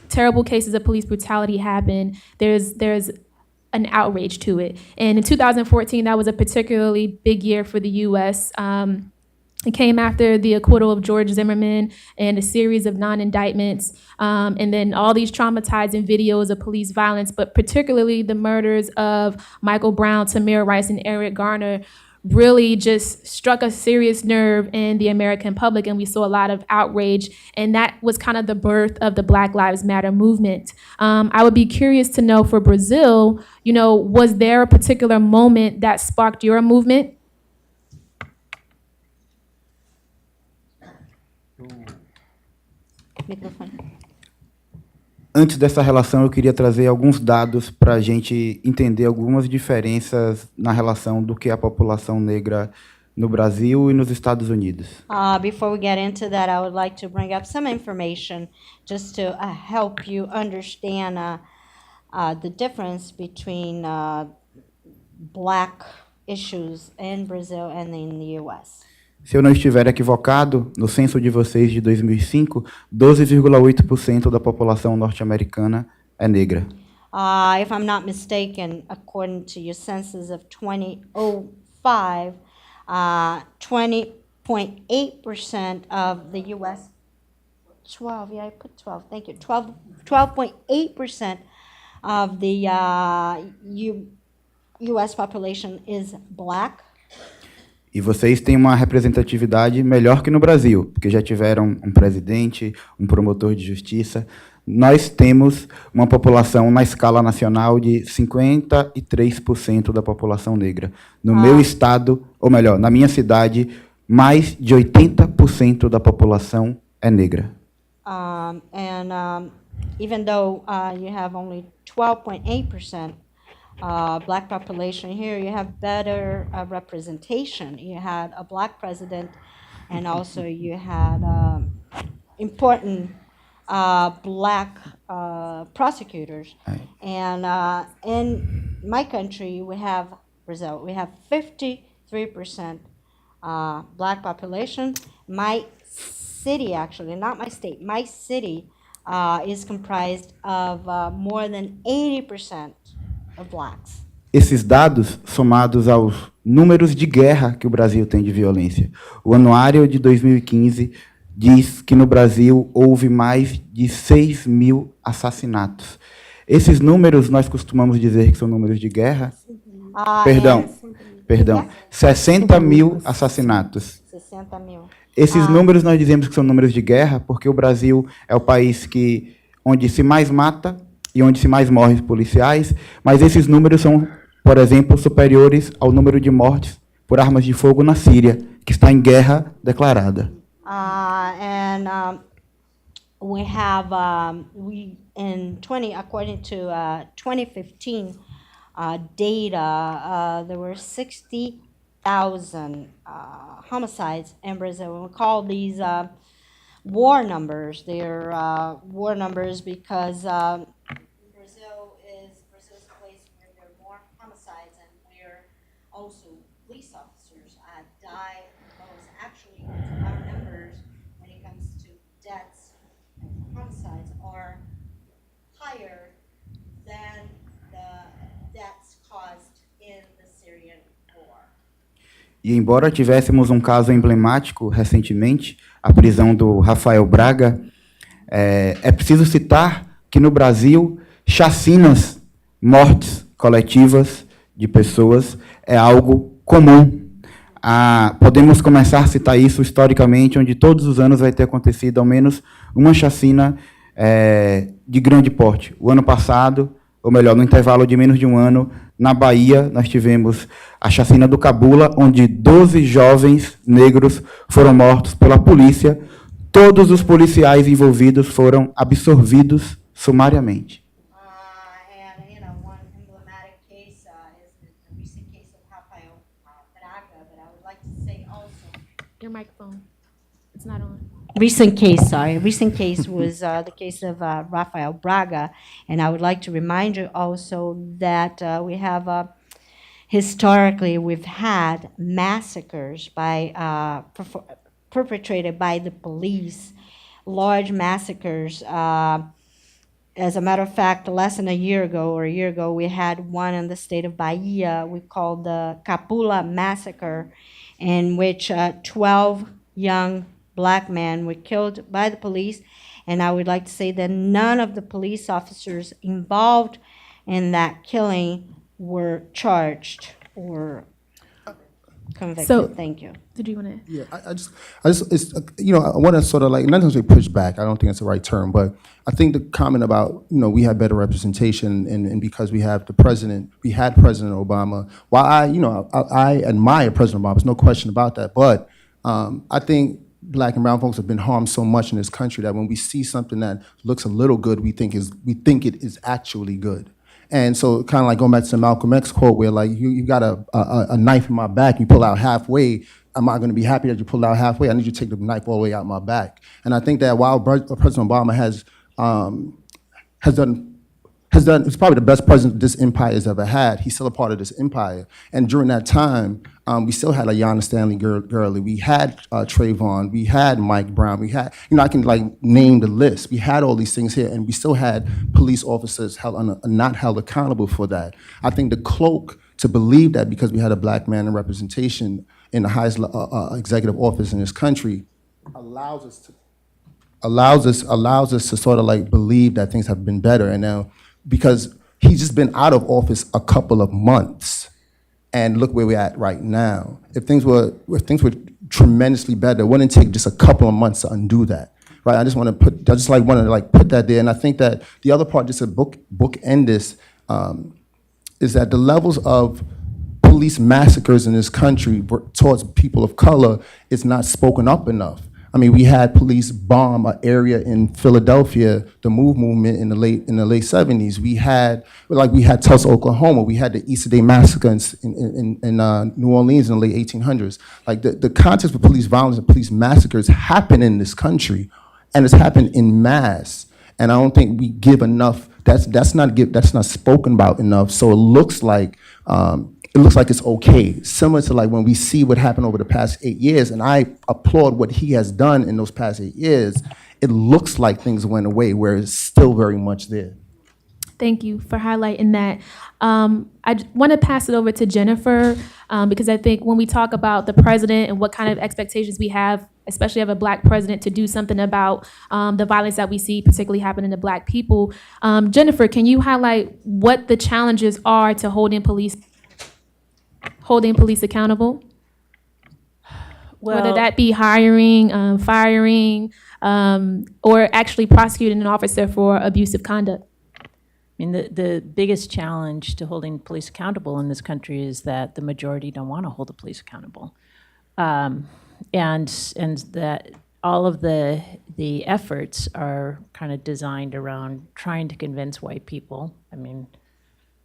terrible cases of police brutality happen, there's an outrage to it. And in 2014, that was a particularly big year for the U.S. It came after the acquittal of George Zimmerman and a series of non-indictments, and then all these traumatizing videos of police violence, but particularly the murders of Michael Brown, Tamir Rice, and Eric Garner really just struck a serious nerve in the American public, and we saw a lot of outrage, and that was kind of the birth of the Black Lives Matter movement. I would be curious to know, for Brazil, was there a particular moment that sparked your movement? Antes dessa relação, eu queria trazer alguns dados para a gente entender algumas diferenças na relação do que é a população negra no Brasil e nos Estados Unidos. Before we get into that, I would like to bring up some information just to help you understand the difference between black issues in Brazil and in the U.S. Se eu não estiver equivocado, no censo de vocês de 2005, 12,8% da população norte-americana é negra. If I'm not mistaken, according to your census of 2005, 20.8% of the U.S. 12, yeah, I put 12, thank you. 12.8% of the U.S. population is black. E vocês têm uma representatividade melhor que no Brasil, porque já tiveram um presidente, um promotor de justiça. Nós temos uma população na escala nacional de 53% da população negra. No meu estado, ou melhor, na minha cidade, mais de 80% da população é negra. Even though you have only 12.8% black population here, you have better representation. You had a black president, and also you had important black prosecutors. Right. And in my country, we have Brazil. We have 53% black population. My city, actually, not my state, my city is comprised of more than 80% of blacks. Esses dados, somados aos números de guerra que o Brasil tem de violência. O anuário de 2015 diz que no Brasil houve mais de 6 mil assassinatos. Esses números nós costumamos dizer que são números de guerra. Perdão, 60 mil assassinatos. 60 mil. Esses números nós dizemos que são números de guerra porque o Brasil é o país onde se mais mata e onde se mais morre policiais, mas esses números são, por exemplo, superiores ao número de mortes por armas de fogo na Síria, que está em guerra declarada. We have according to 2015 data, there were 60,000 homicides in Brazil. We call these war numbers. They're war numbers because Brazil is a place where there are more homicides and where also police officers die most. Actually, our numbers when it comes to deaths and homicides are higher than the deaths caused in the Syrian war. E embora tivéssemos um caso emblemático recentemente, a prisão do Rafael Braga, é preciso citar que no Brasil, chacinas, mortes coletivas de pessoas é algo comum. Podemos começar a citar isso historicamente, onde todos os anos vai ter acontecido ao menos uma chacina de grande porte. O ano passado, ou melhor, no intervalo de menos de um ano, na Bahia, nós tivemos a chacina do Cabula, onde 12 jovens negros foram mortos pela polícia. Todos os policiais envolvidos foram absorvidos sumariamente. One emblematic case is the recent case of Rafael Braga, but I would like to say also. Your microphone, it's not on. Recent case was the case of Rafael Braga, and I would like to remind you also that we have historically we've had massacres perpetrated by the police, large massacres. As a matter of fact, less than a year ago, we had one in the state of Bahia we called the Capula Massacre, in which 12 young black men were killed by the police. And I would like to say that none of the police officers involved in that killing were charged or convicted. So- Thank you. Did you want to? Yeah, I just, it's, I want to sort of like, not necessarily push back, I don't think that's the right term, but I think the comment about, we have better representation and because we had President Obama, while I admire President Obama, there's no question about that, but I think Black and brown folks have been harmed so much in this country that when we see something that looks a little good, we think it is actually good. And so kind of like going back to the Malcolm X quote where like you got a knife in my back, you pull out halfway, am I going to be happy that you pulled out halfway? I need you to take the knife all the way out my back. And I think that while President Obama has done, it's probably the best president this empire has ever had. He's still a part of this empire. And during that time, we still had Ayanna Stanley Gurley. We had Trayvon. We had Mike Brown. We had, I can like name the list. We had all these things here, and we still had police officers not held accountable for that. I think the cloak to believe that because we had a black man in representation in the highest executive office in this country allows us to sort of like believe that things have been better. And now, because he's just been out of office a couple of months. And look where we're at right now. If things were tremendously better, it wouldn't take just a couple of months to undo that, right? I just want to put that there. And I think that the other part, just to bookend this, is that the levels of police massacres in this country towards people of color is not spoken up enough. I mean, we had police bomb an area in Philadelphia, the MOVE movement in the late 70s. We had Tulsa, Oklahoma. We had the Easter Day massacre in New Orleans in the late 1800s. Like the context of police violence and police massacres happen in this country, and it's happened in mass. And I don't think we give enough. That's not spoken about enough. So it looks like it's okay. Similar to like when we see what happened over the past 8 years, and I applaud what he has done in those past 8 years. It looks like things went away, where it's still very much there. Thank you for highlighting that. I want to pass it over to Jennifer because I think when we talk about the president and what kind of expectations we have, especially of a Black president, to do something about the violence that we see particularly happening to Black people. Jennifer, can you highlight what the challenges are to holding police accountable? Whether that be hiring, firing, or actually prosecuting an officer for abusive conduct. I mean, the biggest challenge to holding police accountable in this country is that the majority don't want to hold the police accountable. And that all of the efforts are kind of designed around trying to convince white people, I mean,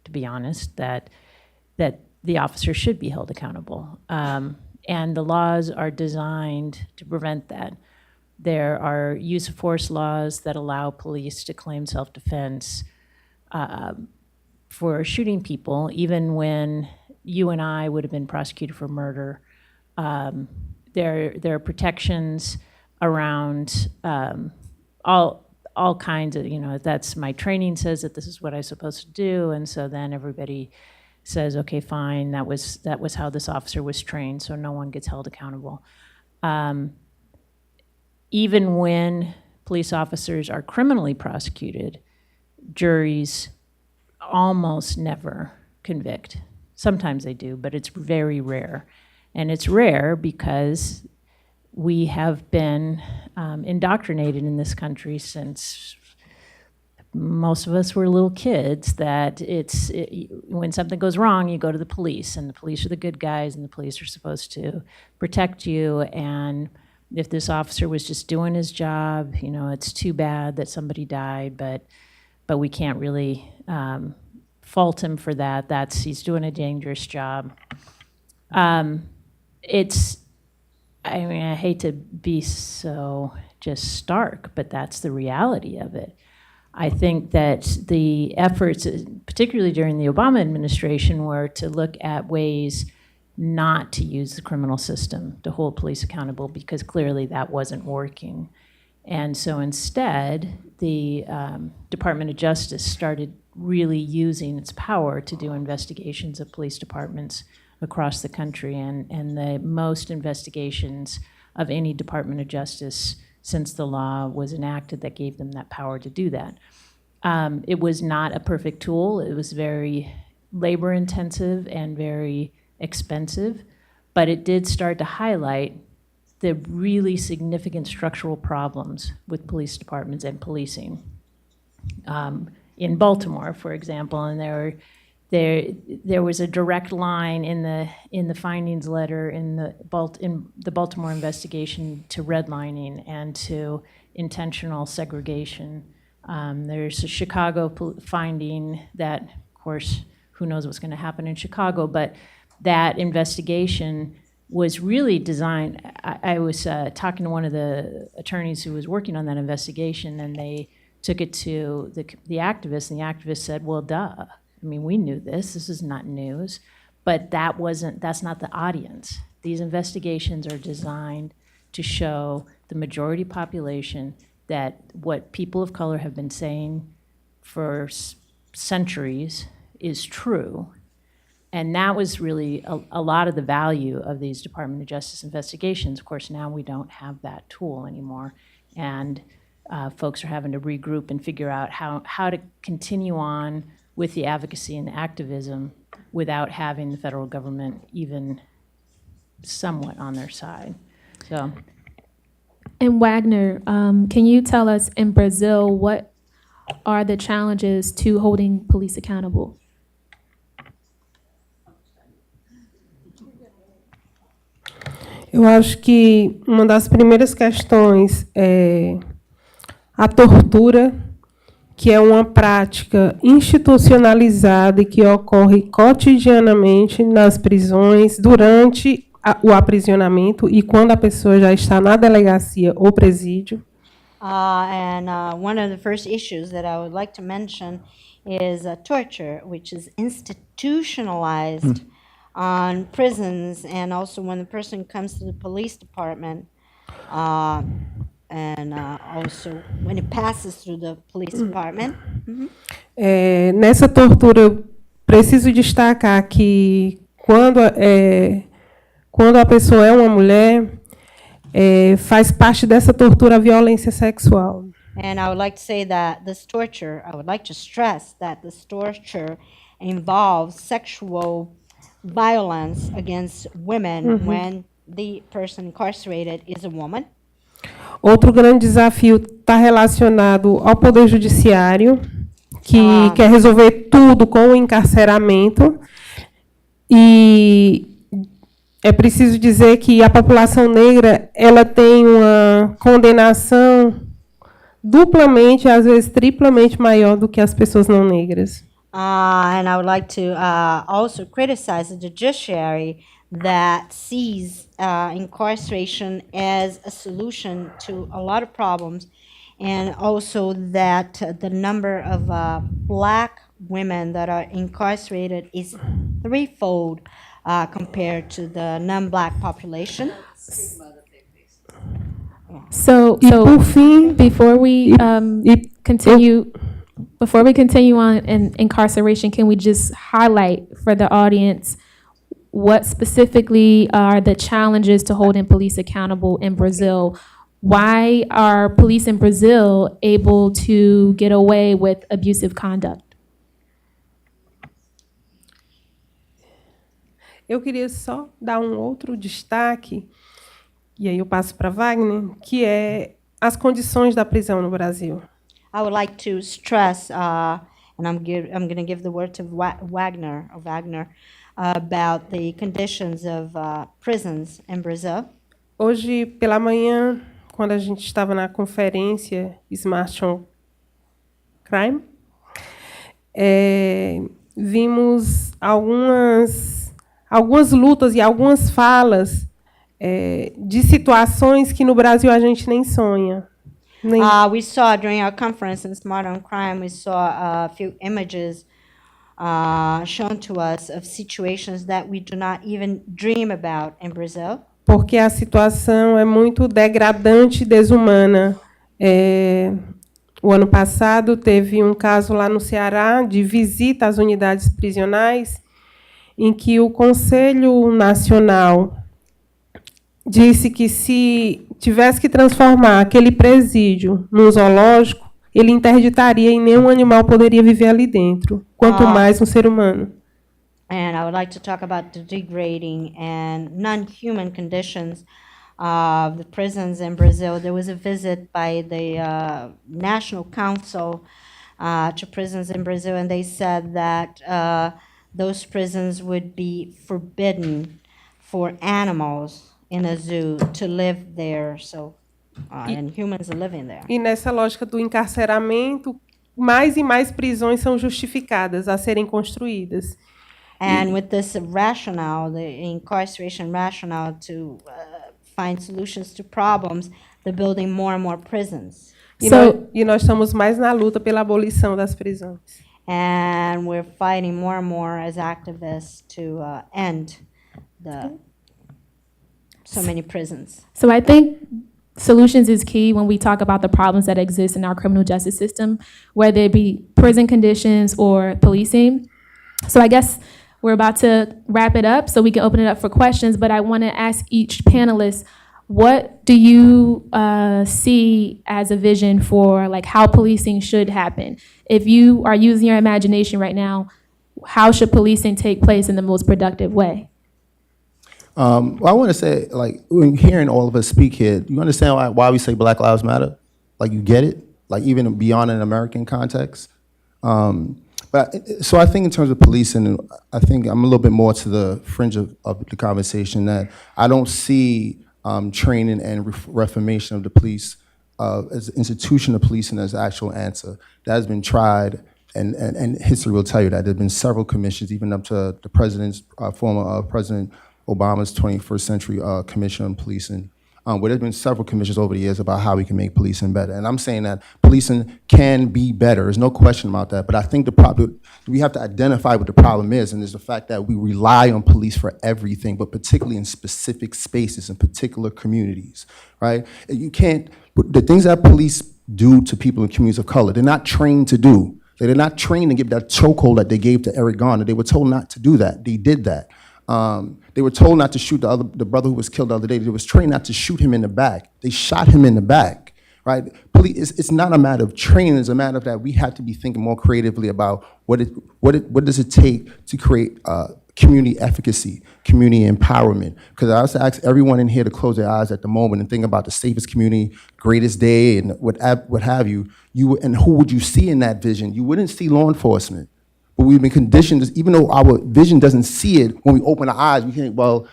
to be honest, that the officer should be held accountable. And the laws are designed to prevent that. There are use of force laws that allow police to claim self-defense for shooting people, even when you and I would have been prosecuted for murder. There are protections around all kinds of, that's my training says that this is what I'm supposed to do, and so then everybody says, okay, fine, that was how this officer was trained, so no one gets held accountable. Even when police officers are criminally prosecuted, juries almost never convict. Sometimes they do, but it's very rare. And it's rare because we have been indoctrinated in this country since most of us were little kids that when something goes wrong, you go to the police, and the police are the good guys, and the police are supposed to protect you. And if this officer was just doing his job, it's too bad that somebody died, but we can't really fault him for that. He's doing a dangerous job. I hate to be so just stark, but that's the reality of it. I think that the efforts, particularly during the Obama administration, were to look at ways not to use the criminal system to hold police accountable, because clearly that wasn't working. And so instead, the Department of Justice started really using its power to do investigations of police departments across the country, and the most investigations of any Department of Justice since the law was enacted that gave them that power to do that. It was not a perfect tool. It was very labor intensive and very expensive, but it did start to highlight the really significant structural problems with police departments and policing. In Baltimore, for example, and there was a direct line in the findings letter in the Baltimore investigation to redlining and to intentional segregation. There's a Chicago finding that, of course, who knows what's going to happen in Chicago, but that investigation was really designed. I was talking to one of the attorneys who was working on that investigation, and they took it to the activists, and the activists said, well, duh. I mean, we knew this is not news, but that's not the audience. These investigations are designed to show the majority population that what people of color have been saying for centuries is true. And that was really a lot of the value of these Department of Justice investigations. Of course, now we don't have that tool anymore. And folks are having to regroup and figure out how to continue on with the advocacy and activism without having the federal government even somewhat on their side. So, And Wagner, can you tell us in Brazil what are the challenges to holding police accountable? Eu acho que uma das primeiras questões é a tortura, que é uma prática institucionalizada e que ocorre cotidianamente nas prisões, durante o aprisionamento e quando a pessoa já está na delegacia ou presídio. One of the first issues that I would like to mention is torture, which is institutionalized on prisons, and also when the person comes to the police department, and also when it passes through the police department. Nessa tortura, eu preciso destacar que quando a pessoa é uma mulher, faz parte dessa tortura a violência sexual. And I would like to say that this torture, I would like to stress that this torture involves sexual violence against women when the person incarcerated is a woman. Outro grande desafio está relacionado ao Poder Judiciário, que quer resolver tudo com o encarceramento. E é preciso dizer que a população negra ela tem uma condenação duplamente, às vezes triplamente maior do que as pessoas não negras. And I would like to also criticize the judiciary that sees incarceration as a solution to a lot of problems, and also that the number of black women that are incarcerated is threefold compared to the non-black population. So por fim, before we continue on in incarceration, can we just highlight for the audience what specifically are the challenges to holding police accountable in Brazil? Why are police in Brazil able to get away with abusive conduct? eu queria só dar um outro destaque, e aí eu passo para Wagner, que é as condições da prisão no Brasil. I would like to stress, and I'm going to give the word to Wagner, about the conditions of prisons in Brazil. Hoje, pela manhã, quando a gente estava na conferência Smart on Crime, vimos algumas lutas e algumas falas de situações que no Brasil a gente nem sonha. We saw during our conference in Smart on Crime, we saw a few images shown to us of situations that we do not even dream about in Brazil. Porque a situação é muito degradante e desumana. O ano passado teve um caso lá no Ceará de visita às unidades prisionais, em que o Conselho Nacional disse que se tivesse que transformar aquele presídio num zoológico, ele interditaria e nenhum animal poderia viver ali dentro, quanto mais um ser humano. And I would like to talk about the degrading and non-human conditions of the prisons in Brazil. There was a visit by the National Council to prisons in Brazil, and they said that those prisons would be forbidden for animals in a zoo to live there, so and humans are living there. E nessa lógica do encarceramento, mais e mais prisões são justificadas a serem construídas. And with this rationale, the incarceration rationale to find solutions to problems, they're building more and more prisons. E nós estamos mais na luta pela abolição das prisões. And we're fighting more and more as activists to end so many prisons. So I think solutions is key when we talk about the problems that exist in our criminal justice system, whether it be prison conditions or policing. So I guess we're about to wrap it up so we can open it up for questions, but I want to ask each panelist, what do you see as a vision for like how policing should happen? If you are using your imagination right now, how should policing take place in the most productive way? Well, I want to say, like, when hearing all of us speak here, you understand why we say Black Lives Matter? Like, you get it? Like, even beyond an American context? So I think in terms of policing, I think I'm a little bit more to the fringe of the conversation that I don't see training and reformation of the police as an institution of policing as the actual answer. That has been tried, and history will tell you that. There have been several commissions, even up to the president's, former President Obama's 21st Century Commission on Policing, where there's been several commissions over the years about how we can make policing better. And I'm saying that policing can be better. There's no question about that. But I think we have to identify what the problem is, and it's the fact that we rely on police for everything, but particularly in specific spaces, in particular communities, right? You can't, the things that police do to people in communities of color, they're not trained to do. They're not trained to give that chokehold that they gave to Eric Garner. They were told not to do that. They did that. They were told not to shoot the brother who was killed the other day. They was trained not to shoot him in the back. They shot him in the back, right? Police, it's not a matter of training. It's a matter of that we have to be thinking more creatively about what does it take to create community efficacy, community empowerment. Because I also ask everyone in here to close their eyes at the moment and think about the safest community, greatest day, and what have you. And who would you see in that vision? You wouldn't see law enforcement. But we've been conditioned, even though our vision doesn't see it, when we open our eyes, we think, well,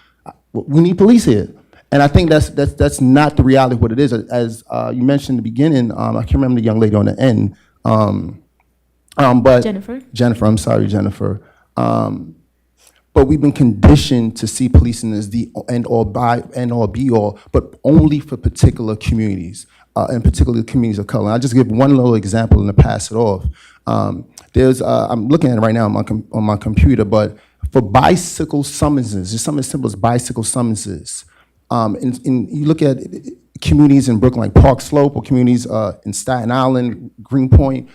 we need police here. And I think that's not the reality of what it is. As you mentioned in the beginning, I can't remember the young lady on the end. But Jennifer, I'm sorry, Jennifer. But we've been conditioned to see policing as the end all be all, but only for particular communities, and particularly communities of color. And I'll just give one little example and then pass it off. I'm looking at it right now on my computer, but for bicycle summonses, just something as simple as bicycle summonses. You look at communities in Brooklyn, like Park Slope, or communities in Staten Island, Greenpoint,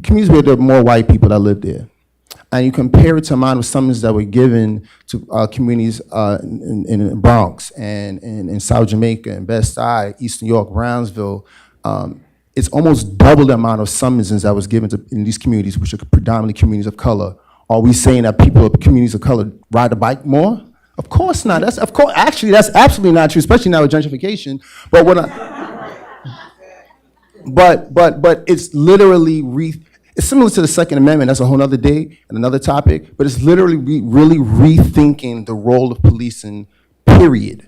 communities where there are more white people that live there. And you compare it to the amount of summonses that were given to communities in the Bronx and in South Jamaica and Bed-Stuy, East New York, Brownsville. It's almost double the amount of summonses that was given in these communities, which are predominantly communities of color. Are we saying that people of communities of color ride a bike more? Of course not. That's absolutely not true, especially now with gentrification. But but it's literally it's similar to the Second Amendment. That's a whole other day and another topic. But it's literally really rethinking the role of policing, period.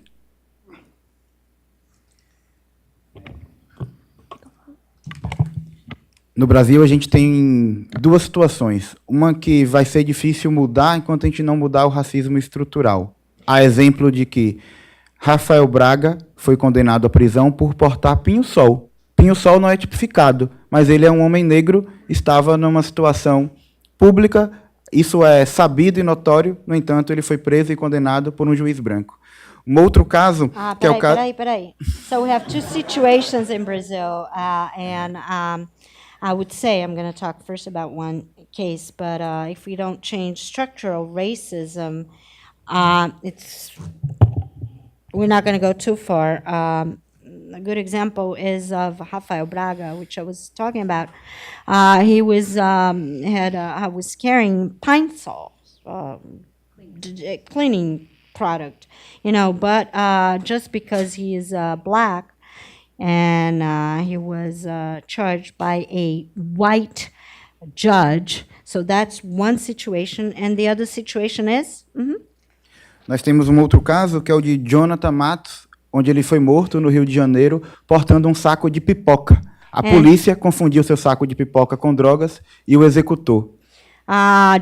No Brasil, a gente tem duas situações. Uma que vai ser difícil mudar enquanto a gente não mudar o racismo estrutural. Há exemplo de que Rafael Braga foi condenado à prisão por portar pinho-sol. Pinho-sol não é tipificado, mas ele é um homem negro, estava numa situação pública, isso é sabido e notório, no entanto, ele foi preso e condenado por um juiz branco. Um outro caso, que é o caso... Peraí. So we have two situations in Brazil, I would say, I'm going to talk first about one case, but if we don't change structural racism, we're not going to go too far. A good example is of Rafael Braga, which I was talking about. He was was carrying pine saws, cleaning product, but just because he is black, and he was charged by a white judge. So that's one situation. And the other situation is? Nós temos um outro caso, que é o de Jonathan Matos, onde ele foi morto no Rio de Janeiro, portando um saco de pipoca. A polícia confundiu seu saco de pipoca com drogas e o executou.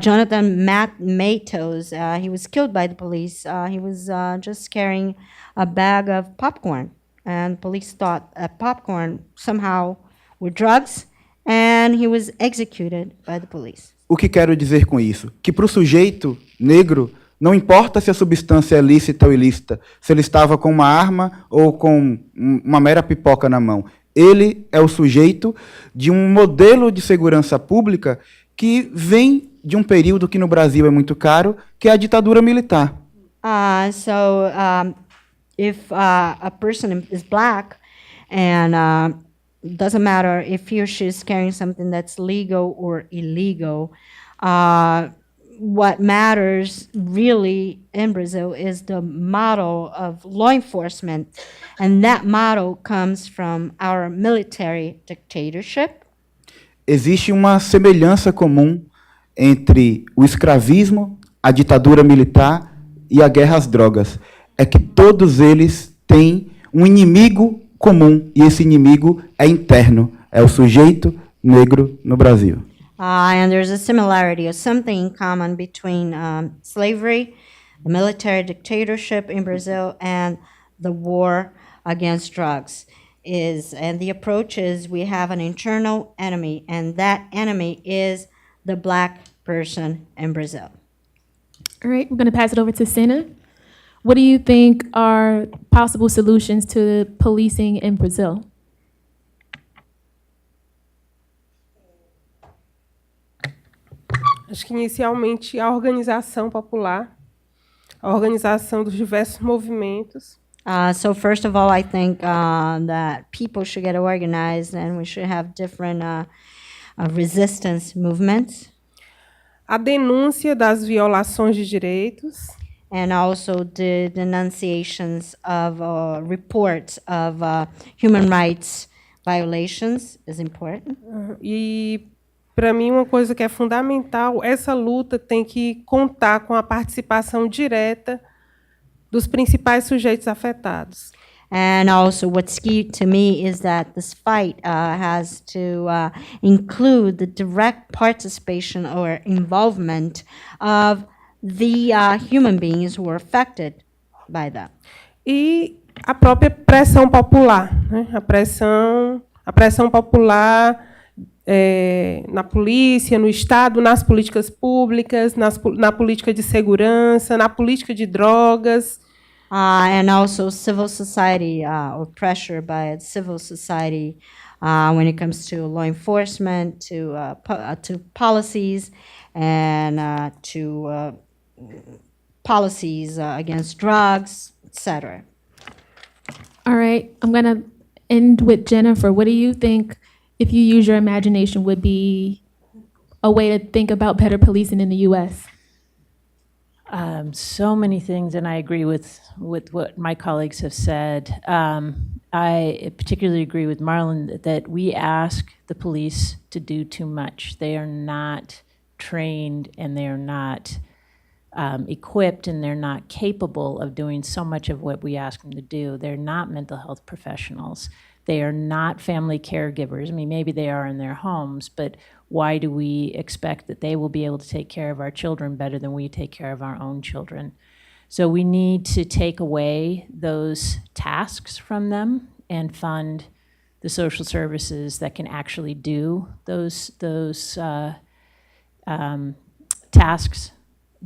Jonathan Matos, he was killed by the police. He was just carrying a bag of popcorn. And police thought popcorn somehow were drugs, and he was executed by the police. O que quero dizer com isso? Que para o sujeito negro, não importa se a substância é lícita ou ilícita, se ele estava com uma arma ou com uma mera pipoca na mão. Ele é o sujeito de um modelo de segurança pública que vem de um período que no Brasil é muito caro, que é a ditadura militar. if a person is black, and doesn't matter if he or she is carrying something that's legal or illegal, what matters really in Brazil is the model of law enforcement, and that model comes from our military dictatorship. Existe uma semelhança comum entre o escravismo, a ditadura militar e a guerra às drogas. É que todos eles têm um inimigo comum, e esse inimigo é interno, é o sujeito negro no Brasil. And there's a similarity, or something in common between slavery, the military dictatorship in Brazil, and the war against drugs. And the approach is we have an internal enemy, and that enemy is the black person in Brazil. All right, we're going to pass it over to Sena. What do you think are possible solutions to policing in Brazil? Acho que inicialmente a organização popular, a organização dos diversos movimentos, So first of all, I think that people should get organized, and we should have different resistance movements, a denúncia das violações de direitos, and also the denunciations of reports of human rights violations is important. e para mim uma coisa que é fundamental, essa luta tem que contar com a participação direta dos principais sujeitos afetados. And also what's key to me is that this fight has to include the direct participation or involvement of the human beings who are affected by that. E a própria pressão popular, né? A pressão popular na polícia, no Estado, nas políticas públicas, na política de segurança, na política de drogas. And also civil society, or pressure by civil society when it comes to law enforcement, to policies, and to policies against drugs, etc. All right, I'm going to end with Jennifer. What do you think, if you use your imagination, would be a way to think about better policing in the U.S.? So many things, and I agree with what my colleagues have said. I particularly agree with Marlon that we ask the police to do too much. They are not trained, and they are not equipped, and they're not capable of doing so much of what we ask them to do. They're not mental health professionals. They are not family caregivers. I mean, maybe they are in their homes, but why do we expect that they will be able to take care of our children better than we take care of our own children? So we need to take away those tasks from them and fund the social services that can actually do those tasks,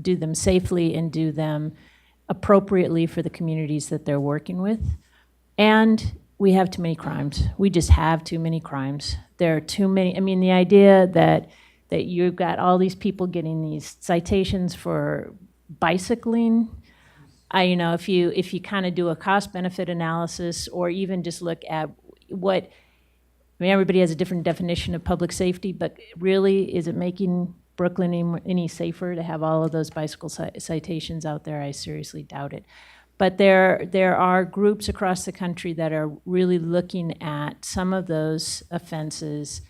do them safely, and do them appropriately for the communities that they're working with. And we have too many crimes. We just have too many crimes. There are too many. I mean, the idea that you've got all these people getting these citations for bicycling, if you kind of do a cost-benefit analysis, or even just look at everybody has a different definition of public safety, but really, is it making Brooklyn any safer to have all of those bicycle citations out there? I seriously doubt it. But there are groups across the country that are really looking at some of those offenses.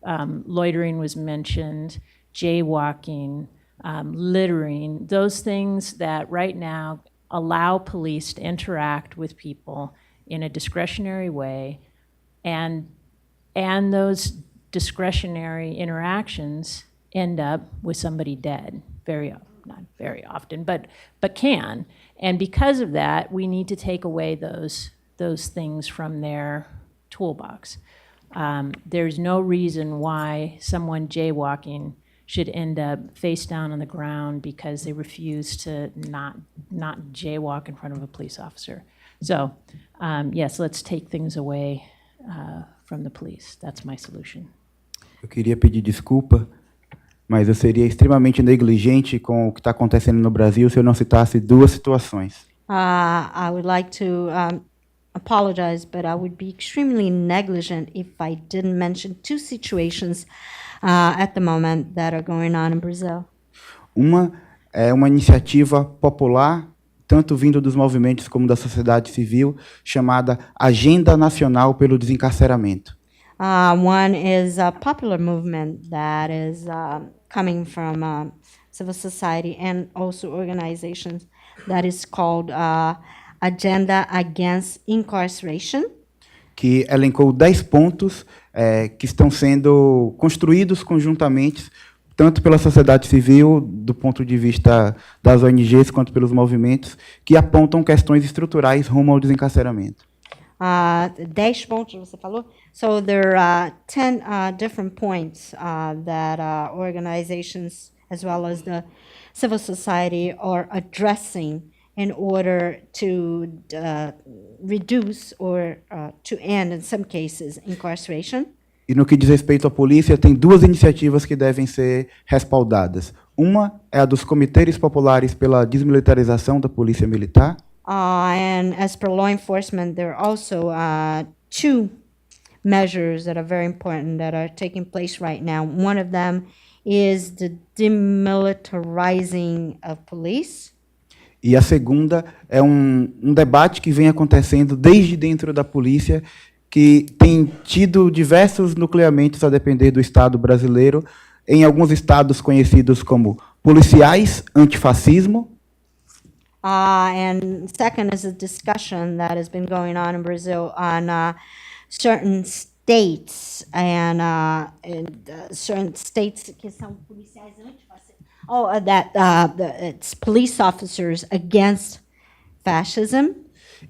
Loitering was mentioned, jaywalking, littering, those things that right now allow police to interact with people in a discretionary way, and those discretionary interactions end up with somebody dead, not very often, but can. And because of that, we need to take away those things from their toolbox. There's no reason why someone jaywalking should end up face down on the ground because they refuse to not jaywalk in front of a police officer. So, yes, let's take things away from the police. That's my solution. Eu queria pedir desculpa, mas eu seria extremamente negligente com o que está acontecendo no Brasil se eu não citasse duas situações. I would like to apologize, but I would be extremely negligent if I didn't mention two situations at the moment that are going on in Brazil. Uma é uma iniciativa popular, tanto vindo dos movimentos como da sociedade civil, chamada Agenda Nacional pelo Desencarceramento. One is a popular movement that is coming from civil society and also organizations that is called Agenda Against Incarceration. Que elencou 10 pontos que estão sendo construídos conjuntamente, tanto pela sociedade civil, do ponto de vista das ONGs, quanto pelos movimentos, que apontam questões estruturais rumo ao desencarceramento. 10 pontos, você falou? So there are 10 different points that organizations as well as the civil society are addressing in order to reduce or to end, in some cases, incarceration. E no que diz respeito à polícia, tem duas iniciativas que devem ser respaldadas. Uma é a dos comitês populares pela desmilitarização da polícia militar, And as per law enforcement, there are also two measures that are very important that are taking place right now. One of them is the demilitarizing of police. e a segunda é um debate que vem acontecendo desde dentro da polícia, que tem tido diversos nucleamentos a depender do Estado brasileiro, em alguns estados conhecidos como policiais antifascismo, And second is a discussion that has been going on in Brazil on certain states and certain states que são policiais antifascistas. It's police officers against fascism.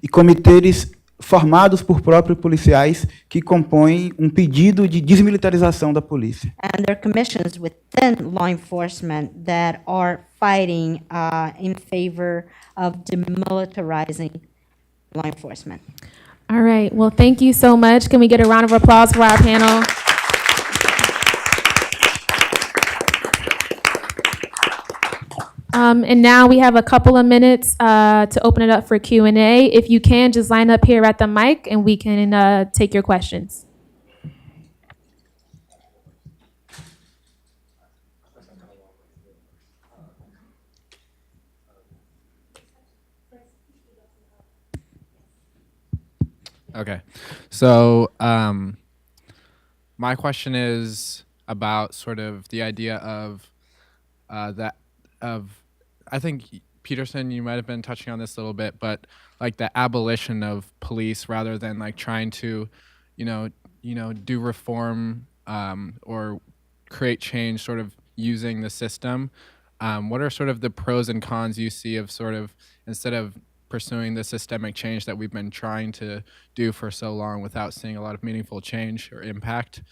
e comitês formados por próprios policiais que compõem um pedido de desmilitarização da polícia. And there are commissions within law enforcement that are fighting in favor of demilitarizing law enforcement. All right. Well, thank you so much. Can we get a round of applause for our panel? And now we have a couple of minutes to open it up for Q&A. If you can, just line up here at the mic and we can take your questions. Okay. So my question is about sort of the idea of I think Peterson, you might have been touching on this a little bit, but like the abolition of police rather than like trying to, do reform or create change sort of using the system. What are sort of the pros and cons you see of sort of, instead of pursuing the systemic change that we've been trying to do for so long without seeing a lot of meaningful change or impact?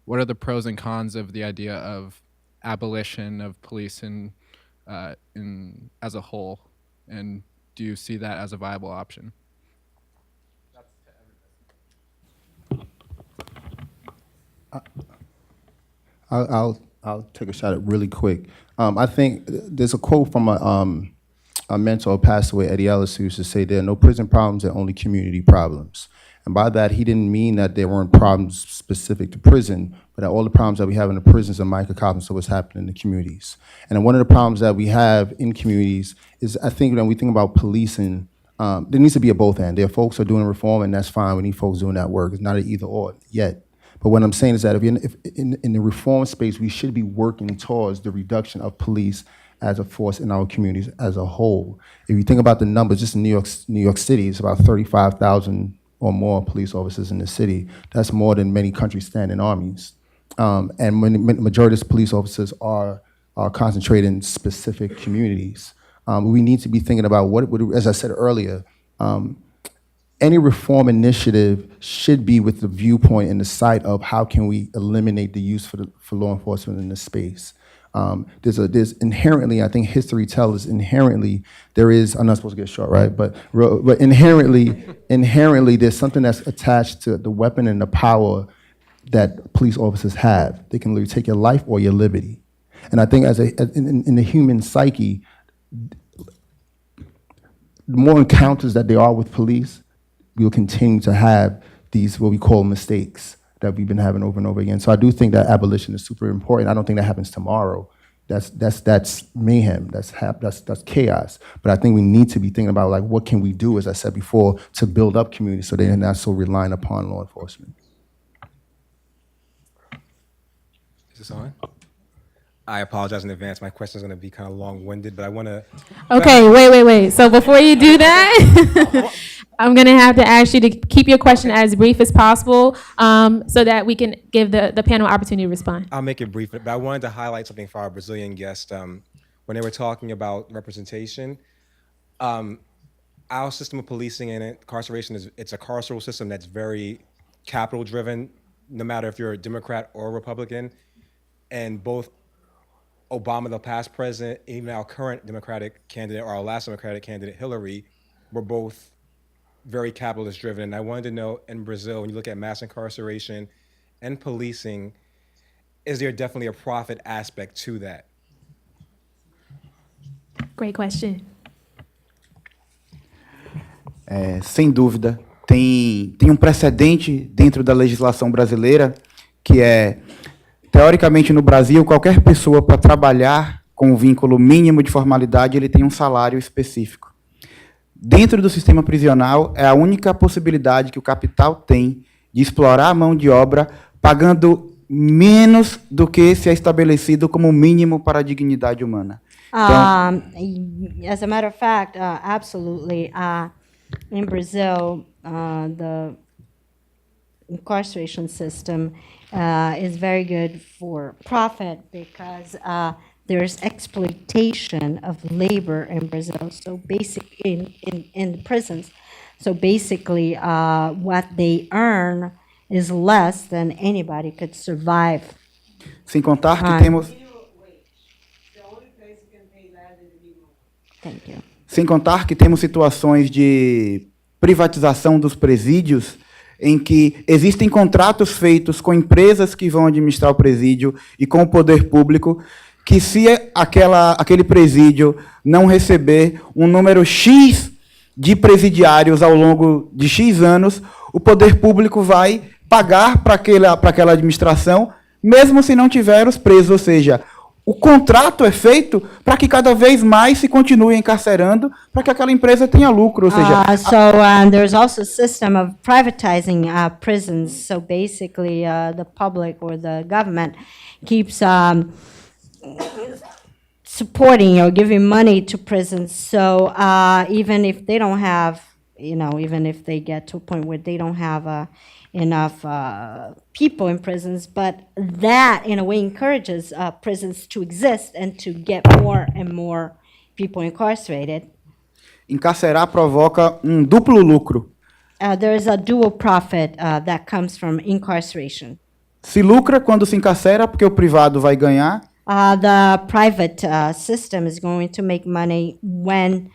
What are the pros and cons of the idea of abolition of police as a whole? And do you see that as a viable option? I'll take a shot at it really quick. I think there's a quote from a mentor who passed away, Eddie Ellis, who used to say, "There are no prison problems, there are only community problems." And by that, he didn't mean that there weren't problems specific to prison, but that all the problems that we have in the prisons are microcosms of what's happening in the communities. And one of the problems that we have in communities is, I think when we think about policing, there needs to be a both end. There are folks who are doing reform, and that's fine. We need folks doing that work. It's not an either or yet. But what I'm saying is that if in the reform space, we should be working towards the reduction of police as a force in our communities as a whole. If you think about the numbers, just in New York City, it's about 35,000 or more police officers in the city. That's more than many countries' standing armies. And when the majority of police officers are concentrated in specific communities, we need to be thinking about what, as I said earlier, any reform initiative should be with the viewpoint and the sight of how can we eliminate the use for law enforcement in this space. There's inherently, I think history tells us inherently there is, I'm not supposed to get short, right? But inherently there's something that's attached to the weapon and the power that police officers have. They can literally take your life or your liberty. And I think in the human psyche, the more encounters that there are with police, we'll continue to have these what we call mistakes that we've been having over and over again. So I do think that abolition is super important. I don't think that happens tomorrow. That's mayhem. That's chaos. But I think we need to be thinking about like what can we do, as I said before, to build up communities so they're not so reliant upon law enforcement. Is this on? I apologize in advance. My question is going to be kind of long-winded, but I want to. Okay, wait. So before you do that, I'm going to have to ask you to keep your question as brief as possible so that we can give the panel opportunity to respond. I'll make it brief, but I wanted to highlight something for our Brazilian guest. When they were talking about representation, our system of policing and incarceration it's a carceral system that's very capital-driven, no matter if you're a Democrat or a Republican, and both Obama, the past president, even our current Democratic candidate, or our last Democratic candidate, Hillary, were both very capitalist driven. And I wanted to know, in Brazil, when you look at mass incarceration and policing, is there definitely a profit aspect to that? Great question. Sem dúvida, tem precedente dentro da legislação brasileira que é, teoricamente, no Brasil, qualquer pessoa para trabalhar com um vínculo mínimo de formalidade, ele tem um salário específico. Dentro do sistema prisional, é a única possibilidade que o capital tem de explorar a mão de obra pagando menos do que se é estabelecido como mínimo para a dignidade humana. As a matter of fact, absolutely. In Brazil, the incarceration system is very good for profit because there's exploitation of labor in Brazil. So in the prisons. So basically, what they earn is less than anybody could survive. Sem contar que temos. Thank you. Sem contar que temos situações de privatização dos presídios, em que existem contratos feitos com empresas que vão administrar o presídio e com o poder público, que se aquele presídio não receber um número X de presidiários ao longo de X anos, o poder público vai pagar para aquela administração, mesmo se não tiver os presos. Ou seja, o contrato é feito para que cada vez mais se continue encarcerando, para que aquela empresa tenha lucro. Ou seja, There's also a system of privatizing prisons. So basically, the public or the government keeps supporting or giving money to prisons. So even if they don't have, even if they get to a point where they don't have enough people in prisons, but that in a way encourages prisons to exist and to get more and more people incarcerated. Encarcerar provoca duplo lucro. There is a dual profit that comes from incarceration. Se lucra quando se encarcera, porque o privado vai ganhar. The private system is going to make money when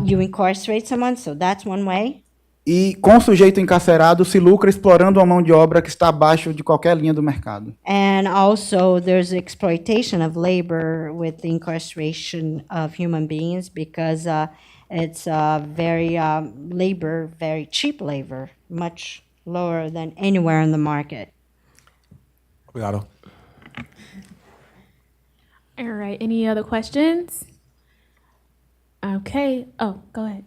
you incarcerate someone, so that's one way. E com o sujeito encarcerado se lucra explorando a mão de obra que está abaixo de qualquer linha do mercado. And also there's exploitation of labor with the incarceration of human beings because it's very cheap labor, much lower than anywhere in the market. Obrigado. All right, any other questions? Okay. Oh, go ahead.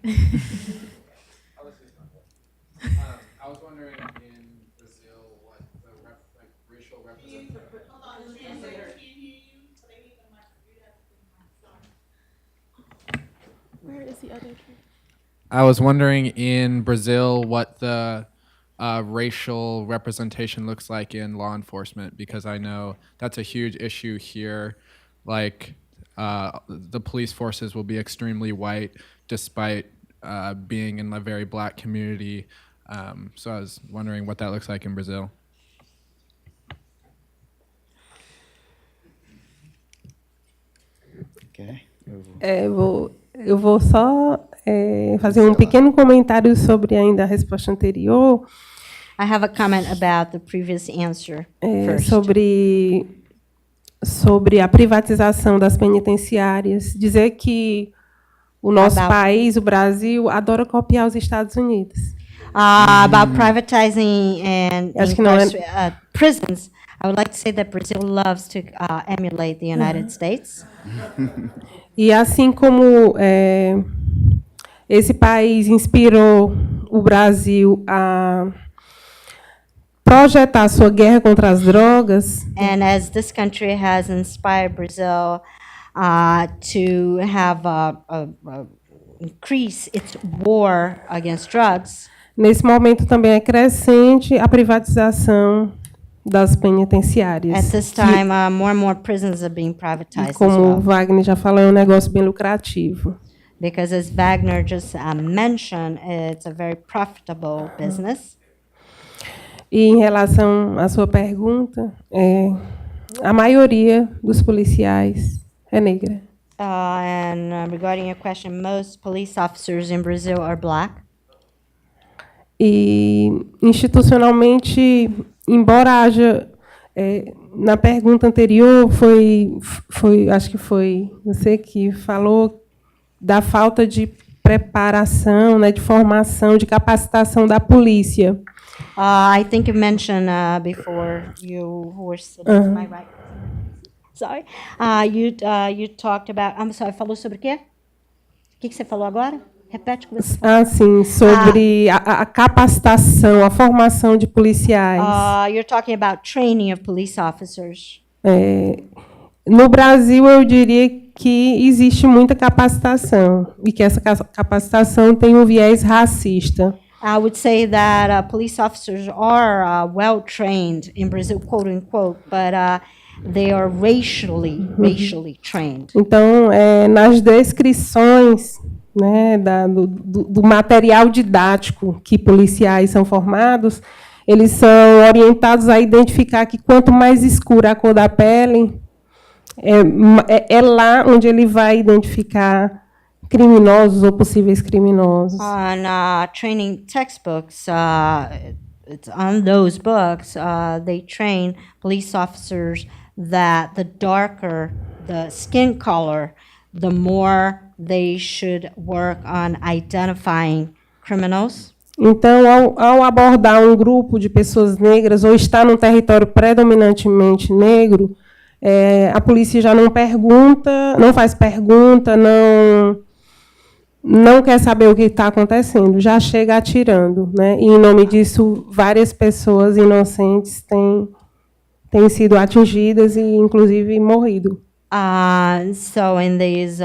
I was wondering in Brazil what the racial representation. Where is the other? I was wondering in Brazil what the racial representation looks like in law enforcement, because I know that's a huge issue here. Like the police forces will be extremely white despite being in a very black community. So I was wondering what that looks like in Brazil. Okay. Eu vou só fazer pequeno comentário sobre ainda a resposta anterior. I have a comment about the previous answer first. Sobre a privatização das penitenciárias. Dizer que o nosso About- país, o Brasil, adora copiar os Estados Unidos. About privatizing and Acho que não é- prisons. I would like to say that Brazil loves to emulate the United States. E assim como esse país inspirou o Brasil a projetar sua guerra contra as drogas, And as this country has inspired Brazil to have increase its war against drugs, nesse momento também é crescente a privatização das penitenciárias. at this time, more and more prisons are being privatized as Como o well. Wagner já falou, é um negócio bem lucrativo. Because as Wagner just mentioned, it's a very profitable business. E em relação à sua pergunta, a maioria dos policiais é negra. And regarding your question, most police officers in Brazil are black. E institucionalmente, embora haja na pergunta anterior acho que foi você que falou da falta de preparação, né, de formação, de capacitação da polícia. I think you mentioned before you were sitting to my right. Sorry. You talked about. I'm sorry. Falou sobre o quê? O que você falou agora? Repete o que você falou. Sim, sobre a capacitação, a formação de policiais. You're talking about training of police officers. No Brasil, eu diria que existe muita capacitação e que essa capacitação tem um viés racista. I would say that police officers are well trained in Brazil, quote unquote, but they are racially trained. Então, nas descrições, né, do material didático que policiais são formados, eles são orientados a identificar que quanto mais escura a cor da pele, é lá onde ele vai identificar criminosos ou possíveis criminosos. On training textbooks, it's on those books, they train police officers that the darker the skin color, the more they should work on identifying criminals. Então, ao abordar um grupo de pessoas negras ou estar num território predominantemente negro, a polícia já não pergunta, não faz pergunta, não quer saber o que está acontecendo, já chega atirando, né? E, em nome disso, várias pessoas inocentes têm sido atingidas e, inclusive, morrido. So in these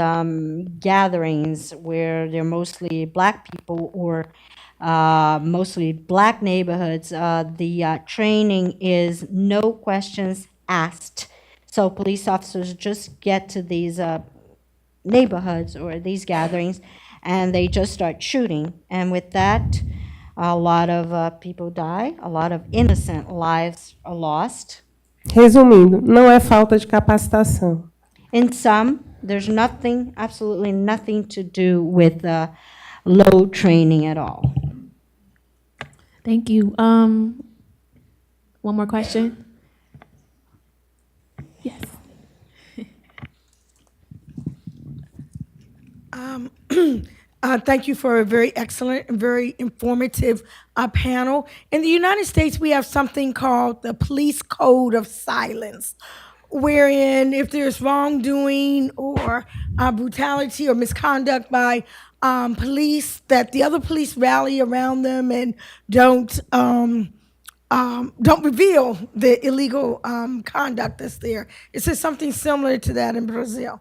gatherings where they're mostly black people or mostly black neighborhoods, the training is no questions asked. So police officers just get to these neighborhoods or these gatherings and they just start shooting. And with that, a lot of people die, a lot of innocent lives are lost. Resumindo, não é falta de capacitação. In some, there's nothing, absolutely nothing to do with low training at all. Thank you. One more question? Yes. Thank you for a very excellent and very informative panel. In the United States, we have something called the Police Code of Silence, wherein if there's wrongdoing or brutality or misconduct by police, that the other police rally around them and don't reveal the illegal conduct that's there. Is there something similar to that in Brazil?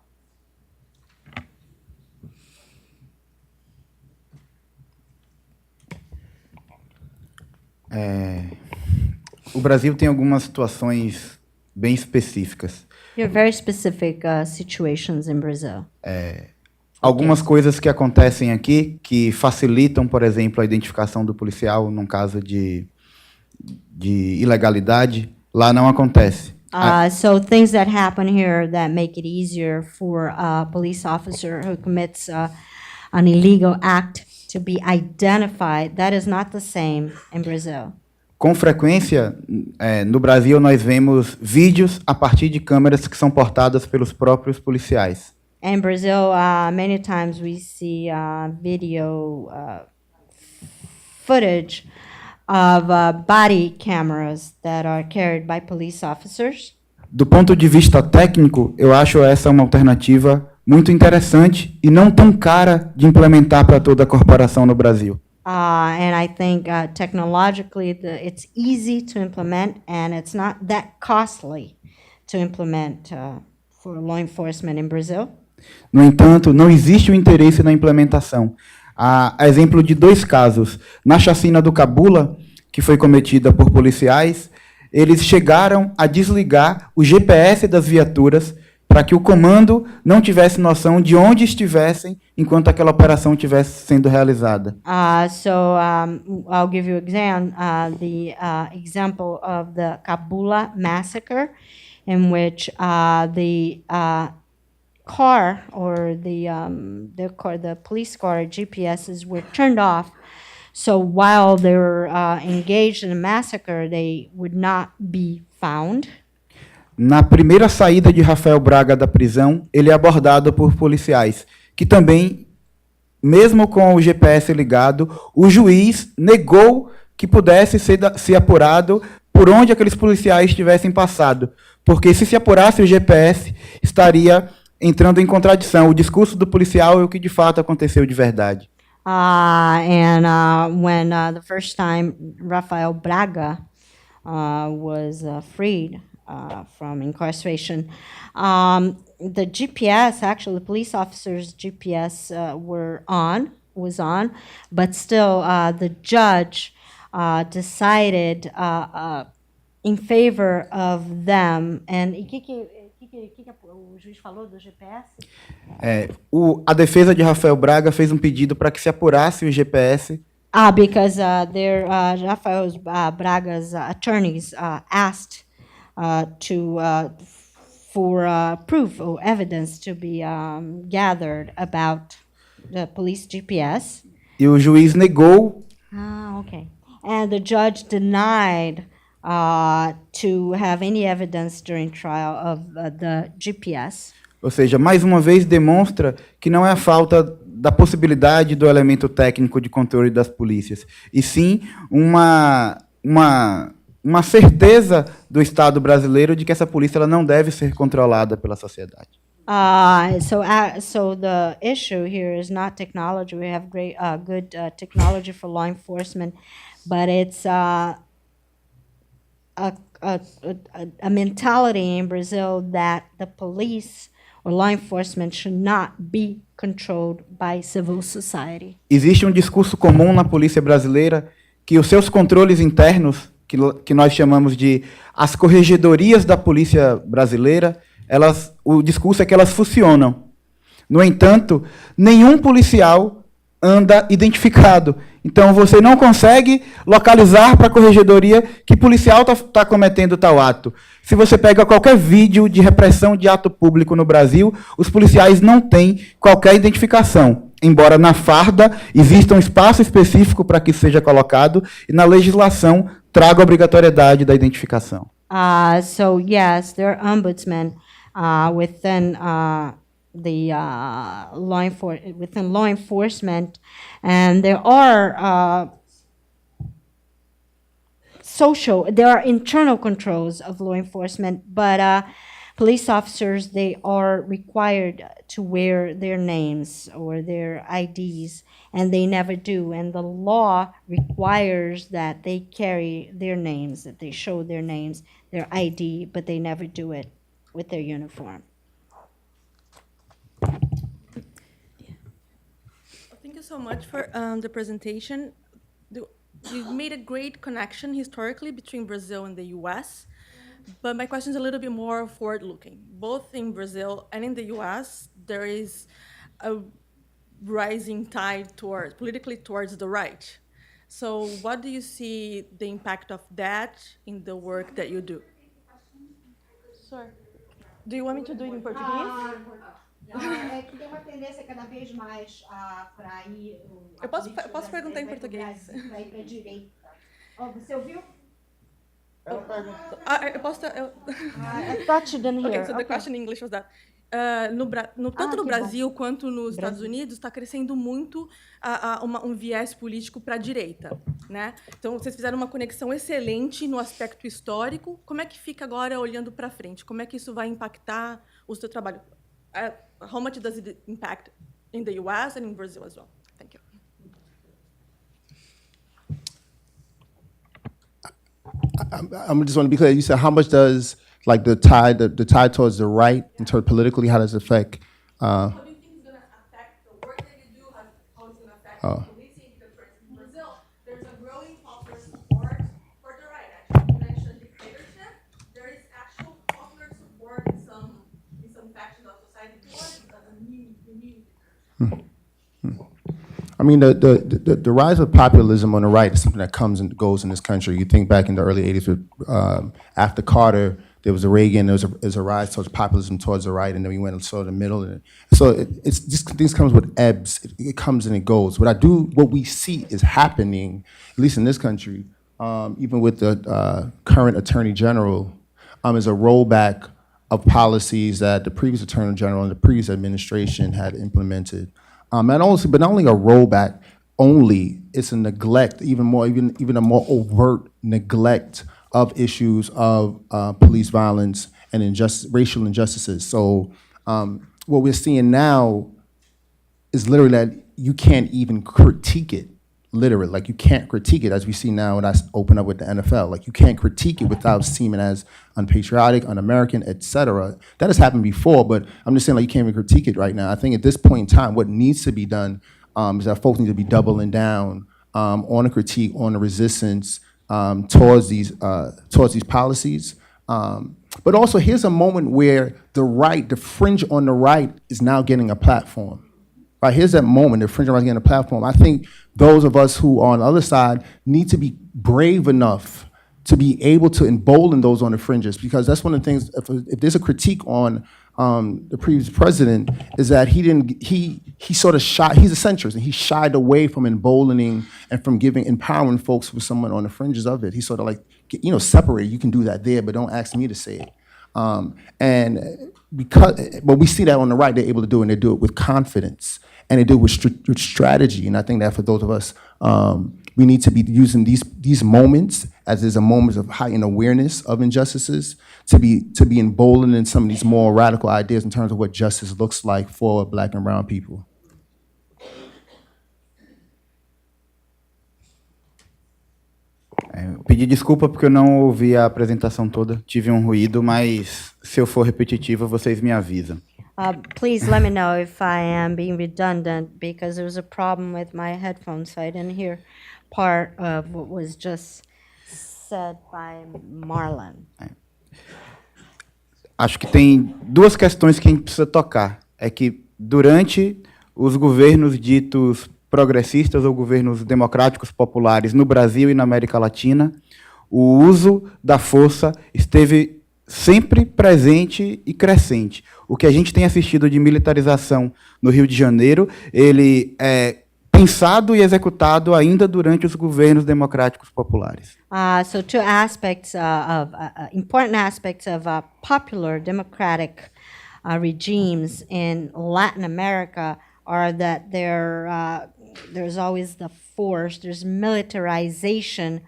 O Brasil tem algumas situações bem específicas. There are very specific situations in Brazil. Algumas coisas que acontecem aqui que facilitam, por exemplo, a identificação do policial num caso de ilegalidade, lá não acontece. So things that happen here that make it easier for a police officer who commits an illegal act to be identified, that is not the same in Brazil. Com frequência, no Brasil, nós vemos vídeos a partir de câmeras que são portadas pelos próprios policiais. In Brazil, many times we see video footage of body cameras that are carried by police officers. Do ponto de vista técnico, eu acho essa uma alternativa muito interessante e não tão cara de implementar para toda a corporação no Brasil. And I think technologically it's easy to implement, and it's not that costly to implement for law enforcement in Brazil. No entanto, não existe o interesse na implementação. A exemplo de 2 casos. Na chacina do Cabula, que foi cometida por policiais, eles chegaram a desligar o GPS das viaturas para que o comando não tivesse noção de onde estivessem enquanto aquela operação estivesse sendo realizada. I'll give you the example of the Cabula massacre, in which the car or the police car GPSs were turned off. So while they were engaged in a massacre, they would not be found. Na primeira saída de Rafael Braga da prisão, ele é abordado por policiais, que também, mesmo com o GPS ligado, o juiz negou que pudesse ser apurado por onde aqueles policiais tivessem passado, porque se apurasse o GPS, estaria entrando em contradição o discurso do policial e o que de fato aconteceu de verdade. When the first time Rafael Braga was freed from incarceration, the GPS, actually the police officer's GPS was on, but still the judge decided in favor of them. And o que o juiz falou do GPS? A defesa de Rafael Braga fez um pedido para que se apurasse o GPS. Because Rafael Braga's attorneys asked for proof or evidence to be gathered about the police GPS. E o juiz negou. Okay. And the judge denied to have any evidence during trial of the GPS. Ou seja, mais uma vez demonstra que não é a falta da possibilidade do elemento técnico de controle das polícias, e sim uma certeza do Estado brasileiro de que essa polícia ela não deve ser controlada pela sociedade. So the issue here is not technology. We have good technology for law enforcement, but it's a mentality in Brazil that the police or law enforcement should not be controlled by civil society. Existe um discurso comum na polícia brasileira que os seus controles internos, que nós chamamos de as corregedorias da polícia brasileira, o discurso é que elas funcionam. No entanto, nenhum policial anda identificado. Então, você não consegue localizar para a corregedoria que policial está cometendo tal ato. Se você pega qualquer vídeo de repressão de ato público no Brasil, os policiais não têm qualquer identificação. Embora na farda exista um espaço específico para que isso seja colocado, e na legislação traga a obrigatoriedade da identificação. So, yes, there are ombudsmen within within law enforcement, and there are there are internal controls of law enforcement, but police officers, they are required to wear their names or their IDs, and they never do. And the law requires that they carry their names, that they show their names, their ID, but they never do it with their uniform. Thank you so much for the presentation. You've made a great connection historically between Brazil and the US, but my question is a little bit more forward-looking. Both in Brazil and in the US, there is a rising tide politically towards the right. So what do you see the impact of that in the work that you do? Sorry. Do you want me to do it in Portuguese? É que tem uma tendência cada vez mais para ir. Eu posso perguntar em português? Para ir para a direita. Você ouviu? I thought you didn't hear. Okay, so the question in English was that tanto no Brasil quanto nos Estados Unidos, está crescendo muito um viés político para a direita, né? Então, vocês fizeram uma conexão excelente no aspecto histórico. Como é que fica agora olhando para frente? Como é que isso vai impactar o seu trabalho? How much does it impact in the U.S. and in Brazil as well? Thank you. I'm just want to be clear. You said how much does like the tide towards the right in terms politically, how does it affect? How do you think it's going to affect the work that you do? How it's going to affect policing? Because for instance, in Brazil, there's a growing popular support for the right. Actually, you mentioned dictatorship. There is actual popular support in some factions of society towards the new dictatorship. I mean, the rise of populism on the right is something that comes and goes in this country. You think back in the early 80s with, after Carter, there was a Reagan, there was a rise towards populism towards the right, and then we went sort of the middle. And so it's just, things comes with ebbs. It comes and it goes. What we see is happening, at least in this country, even with the current Attorney General, is a rollback of policies that the previous Attorney General and the previous administration had implemented. But not only a rollback, it's a neglect, even a more overt neglect of issues of police violence and racial injustices. So what we're seeing now is literally that you can't even critique it, literally. Like you can't critique it as we see now, and I open up with the NFL. Like you can't critique it without seeming as unpatriotic, un-American, etc. That has happened before, but I'm just saying like you can't even critique it right now. I think at this point in time, what needs to be done is that folks need to be doubling down on a critique, on the resistance towards these policies. But also, here's a moment where the fringe on the right is now getting a platform. Right, here's that moment, the fringe on the right is getting a platform. I think those of us who are on the other side need to be brave enough to be able to embolden those on the fringes, because that's one of the things, if there's a critique on the previous president, is that he sort of shied, he's a centrist, and he shied away from emboldening and from empowering folks with someone on the fringes of it. He sort of like, separate, you can do that there, but don't ask me to say it. But we see that on the right, they're able to do it, and they do it with confidence, and they do it with strategy. And I think that for those of us, we need to be using these moments as there's a moment of heightened awareness of injustices to be emboldened in some of these more radical ideas in terms of what justice looks like for Black and brown people. Pedi desculpa porque eu não ouvi a apresentação toda, tive um ruído, mas se eu for repetitivo, vocês me avisam. Please let me know if I am being redundant, because there was a problem with my headphones, so I didn't hear part of what was just said by Marlon. Acho que tem duas questões que a gente precisa tocar. É que durante os governos ditos progressistas ou governos democráticos populares no Brasil e na América Latina, o uso da força esteve sempre presente e crescente. O que a gente tem assistido de militarização no Rio de Janeiro, ele é pensado e executado ainda durante os governos democráticos populares. So two aspects important aspects of popular democratic regimes in Latin America are that there's always the force, there's militarization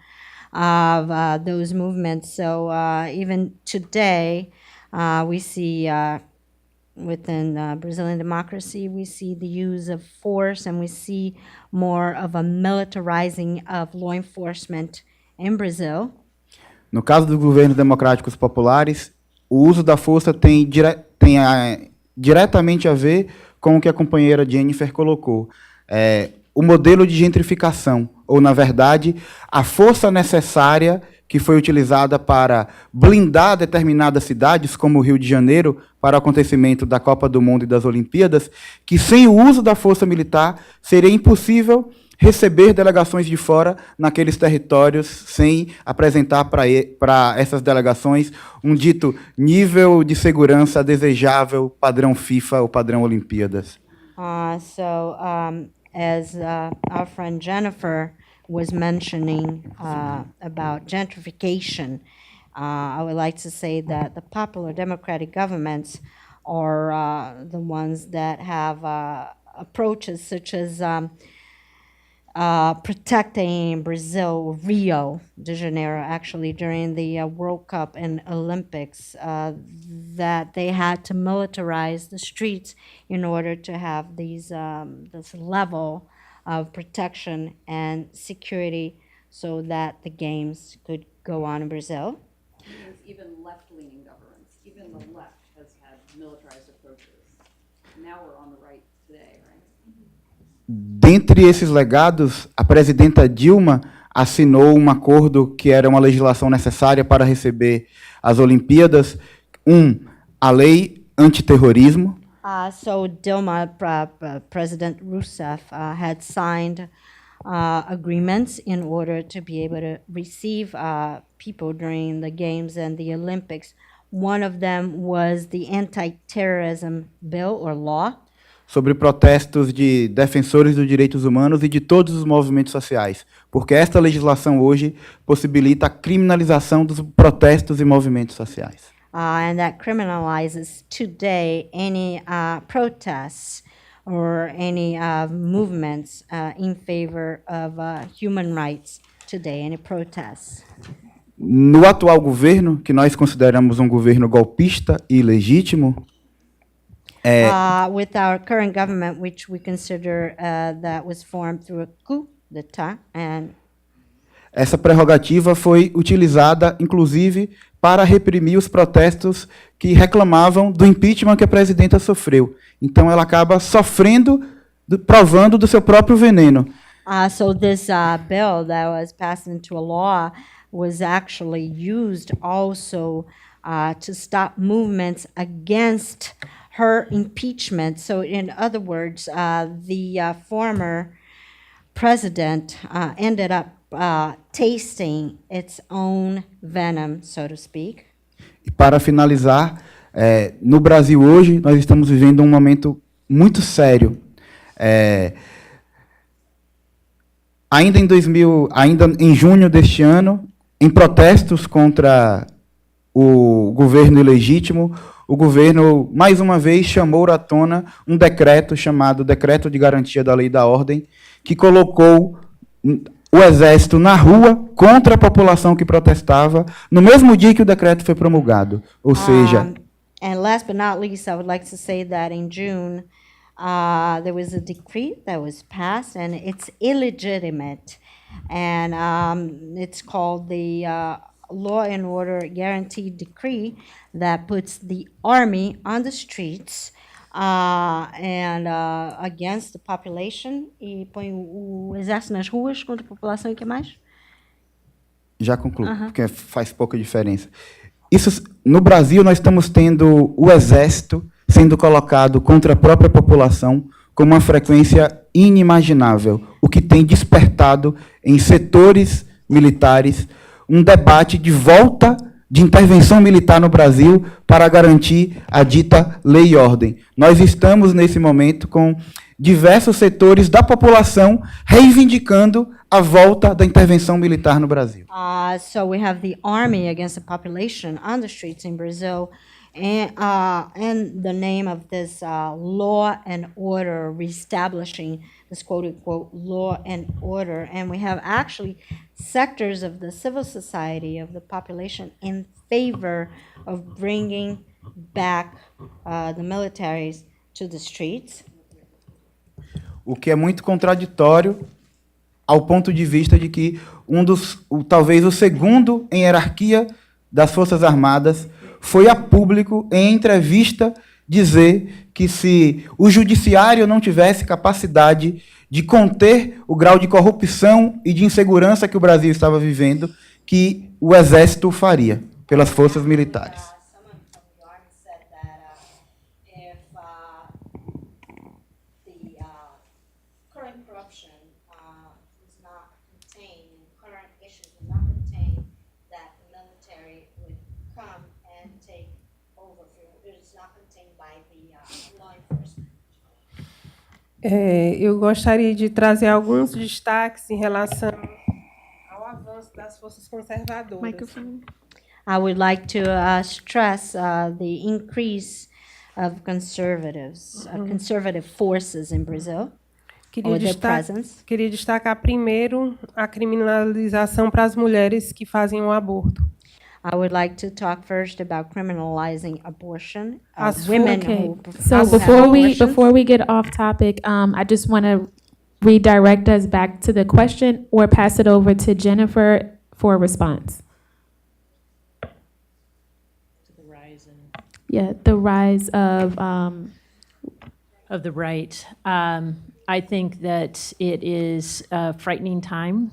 of those movements. So even today, we see within Brazilian democracy, we see the use of force, and we see more of a militarizing of law enforcement in Brazil. No caso dos governos democráticos populares, o uso da força tem diretamente a ver com o que a companheira Jennifer colocou. O modelo de gentrificação, ou, na verdade, a força necessária que foi utilizada para blindar determinadas cidades, como o Rio de Janeiro, para o acontecimento da Copa do Mundo e das Olimpíadas, que sem o uso da força militar seria impossível receber delegações de fora naqueles territórios sem apresentar para essas delegações um dito nível de segurança desejável, padrão FIFA ou padrão Olimpíadas. As our friend Jennifer was mentioning about gentrification, I would like to say that the popular democratic governments are the ones that have approaches such as protecting Brazil, Rio de Janeiro, actually, during the World Cup and Olympics, that they had to militarize the streets in order to have these, this level of protection and security so that the games could go on in Brazil. There's even left-leaning governments, even the left has had militarized approaches. Now we're on the right today, right? Dentre esses legados, a presidenta Dilma assinou um acordo que era uma legislação necessária para receber as Olimpíadas, a lei antiterrorismo, So Dilma, President Rousseff, had signed agreements in order to be able to receive people during the Games and the Olympics. One of them was the anti-terrorism bill or law. sobre protestos de defensores dos direitos humanos e de todos os movimentos sociais, porque esta legislação hoje possibilita a criminalização dos protestos e movimentos sociais. And that criminalizes today any protests or any movements in favor of human rights today, any protests. No atual governo, que nós consideramos um governo golpista e ilegítimo, With our current government, which we consider that was formed through a coup d'etat, and essa prerrogativa foi utilizada, inclusive, para reprimir os protestos que reclamavam do impeachment que a presidenta sofreu. Então, ela acaba sofrendo, provando do seu próprio veneno. So this bill that was passed into a law was actually used also to stop movements against her impeachment. So in other words, the former president ended up tasting its own venom, so to speak. E para finalizar, no Brasil hoje, nós estamos vivendo um momento muito sério. Ainda em junho deste ano, em protestos contra o governo ilegítimo, o governo, mais uma vez, chamou à tona um decreto chamado Decreto de Garantia da Lei e da Ordem, que colocou o Exército na rua contra a população que protestava, no mesmo dia que o decreto foi promulgado. Ou seja... And last but not least, I would like to say that in June, there was a decree that was passed, and it's illegitimate. And it's called the Law and Order Guarantee Decree that puts the army on the streets and against the population, e põe o exército nas ruas contra a população. E o que mais? Já concluo, porque faz pouca diferença. Isso, no Brasil, nós estamos tendo o exército sendo colocado contra a própria população com uma frequência inimaginável, o que tem despertado em setores militares um debate de volta de intervenção militar no Brasil para garantir a dita lei e ordem. Nós estamos, nesse momento, com diversos setores da população reivindicando a volta da intervenção militar no Brasil. So we have the army against the population on the streets in Brazil, and in the name of this law and order, reestablishing this quote-unquote law and order. And we have actually sectors of the civil society, of the population, in favor of bringing back the militaries to the streets. O que é muito contraditório ao ponto de vista de que talvez o segundo em hierarquia das Forças Armadas foi a público, em entrevista, dizer que se o judiciário não tivesse capacidade de conter o grau de corrupção e de insegurança que o Brasil estava vivendo, que o Exército faria, pelas forças militares. Eu gostaria de trazer alguns destaques em relação ao avanço das forças conservadoras. I would like to stress the increase of conservatives, conservative forces in Brazil, or their presence. Queria destacar primeiro a criminalização para as mulheres que fazem o aborto. I would like to talk first about criminalizing abortion, As women Okay, who so have before abortions. we get off topic, I just want to redirect us back to the question or pass it over to Jennifer for a response. Yeah, the rise of Of the right. I think that it is a frightening time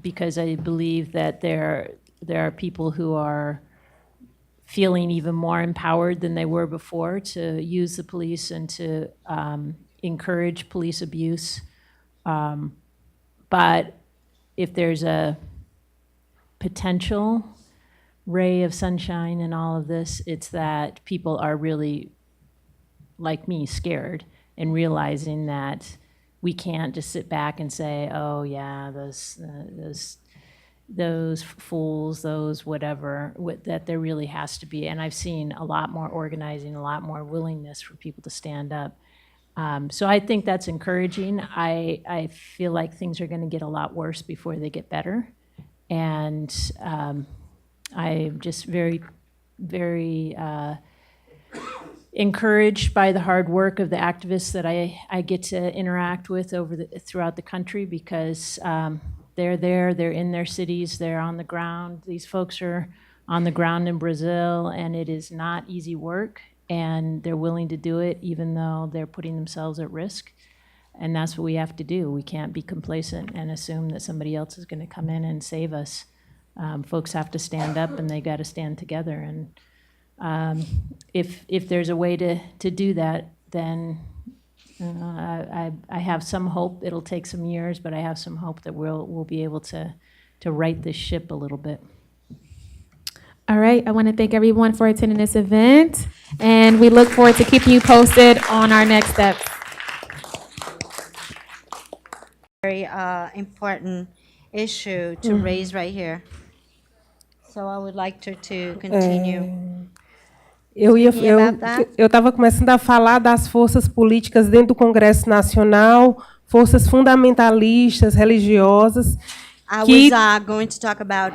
because I believe that there are people who are feeling even more empowered than they were before to use the police and to encourage police abuse. But if there's a potential ray of sunshine in all of this, it's that people are really, like me, scared and realizing that we can't just sit back and say, oh, yeah, those fools, those whatever, that there really has to be. And I've seen a lot more organizing, a lot more willingness for people to stand up. So I think that's encouraging. I feel like things are going to get a lot worse before they get better. And I'm just very, very encouraged by the hard work of the activists that I get to interact with throughout the country because they're there, they're in their cities, they're on the ground. These folks are on the ground in Brazil, and it is not easy work, and they're willing to do it even though they're putting themselves at risk. And that's what we have to do. We can't be complacent and assume that somebody else is going to come in and save us. Folks have to stand up, and they got to stand together. And if there's a way to do that, then I have some hope. It'll take some years, but I have some hope that we'll be able to right this ship a little bit. All right, I want to thank everyone for attending this event, and we look forward to keeping you posted on our next steps. Very important issue to raise right here. So I would like to continue. Eu Speaking about that. estava começando a falar das forças políticas dentro do Congresso Nacional, forças fundamentalistas, religiosas, I que was going to talk about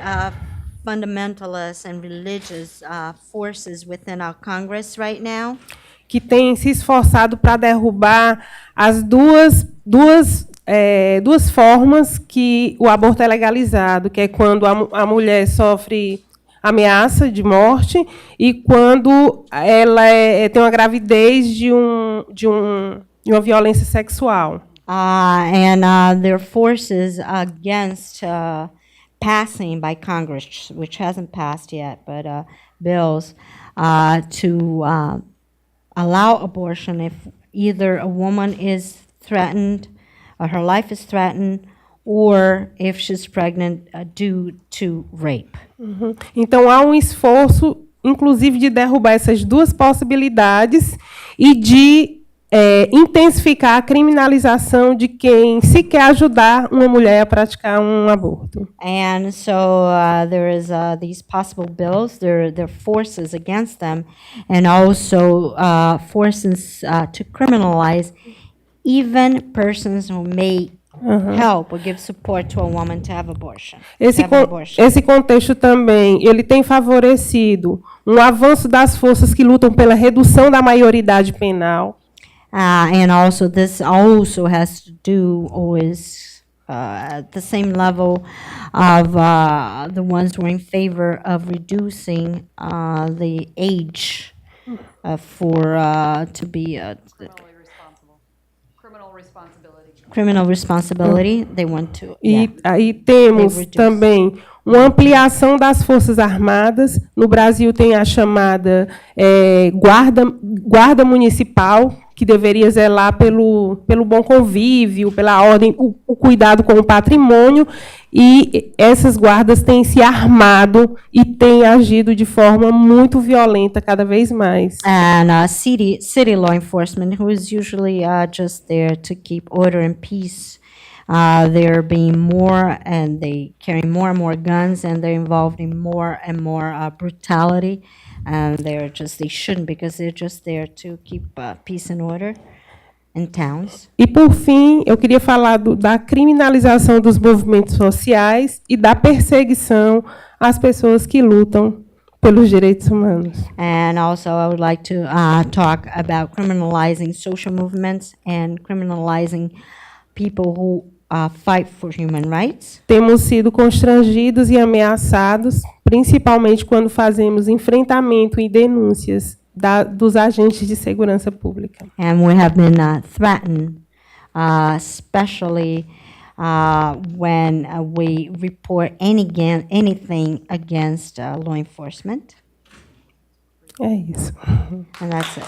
fundamentalist and religious forces within our Congress right now. têm se esforçado para derrubar as duas formas que o aborto é legalizado, que é quando a mulher sofre ameaça de morte e quando ela tem uma gravidez de uma violência sexual. And their forces against passing by Congress, which hasn't passed yet, but bills to allow abortion if either a woman is threatened, or her life is threatened, or if she's pregnant due to rape. Então, há um esforço, inclusive, de derrubar essas duas possibilidades e de intensificar a criminalização de quem se quer ajudar uma mulher a praticar um aborto. And so there is these possible bills, there are forces against them, and also forces to criminalize even persons who may help or give support to a woman to have abortion. Esse contexto também ele tem favorecido um avanço das forças que lutam pela redução da maioridade penal. And also this also has to do always at the same level of the ones who are in favor of reducing the age for to be criminal responsibility. They want to. E aí temos também uma ampliação das Forças Armadas. No Brasil tem a chamada guarda municipal, que deveria zelar pelo bom convívio, pela ordem, o cuidado com o patrimônio, e essas guardas têm se armado e têm agido de forma muito violenta cada vez mais. And city law enforcement, who is usually just there to keep order and peace They're being more, and they carry more and more guns, and they're involved in more and more brutality. And they shouldn't, because they're just there to keep peace and order in towns. E, por fim, eu queria falar da criminalização dos movimentos sociais e da perseguição às pessoas que lutam pelos direitos humanos. And also, I would like to talk about criminalizing social movements and criminalizing people who fight for human rights. Temos sido constrangidos e ameaçados, principalmente quando fazemos enfrentamento e denúncias dos agentes de segurança pública. And we have been threatened, especially when we report anything against law enforcement. É isso. And that's it.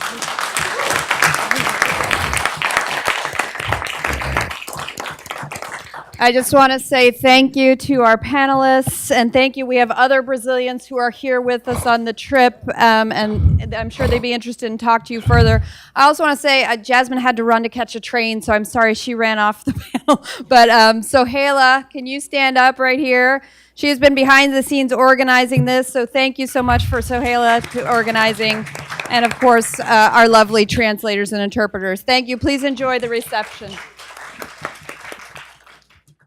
I just want to say thank you to our panelists, and thank you. We have other Brazilians who are here with us on the trip, and I'm sure they'd be interested in talk to you further. I also want to say Jasmine had to run to catch a train, so I'm sorry she ran off the panel. But Sohaila, can you stand up right here? She has been behind the scenes organizing this, so thank you so much for Sohaila to organizing, and of course our lovely translators and interpreters. Thank you. Please enjoy the reception.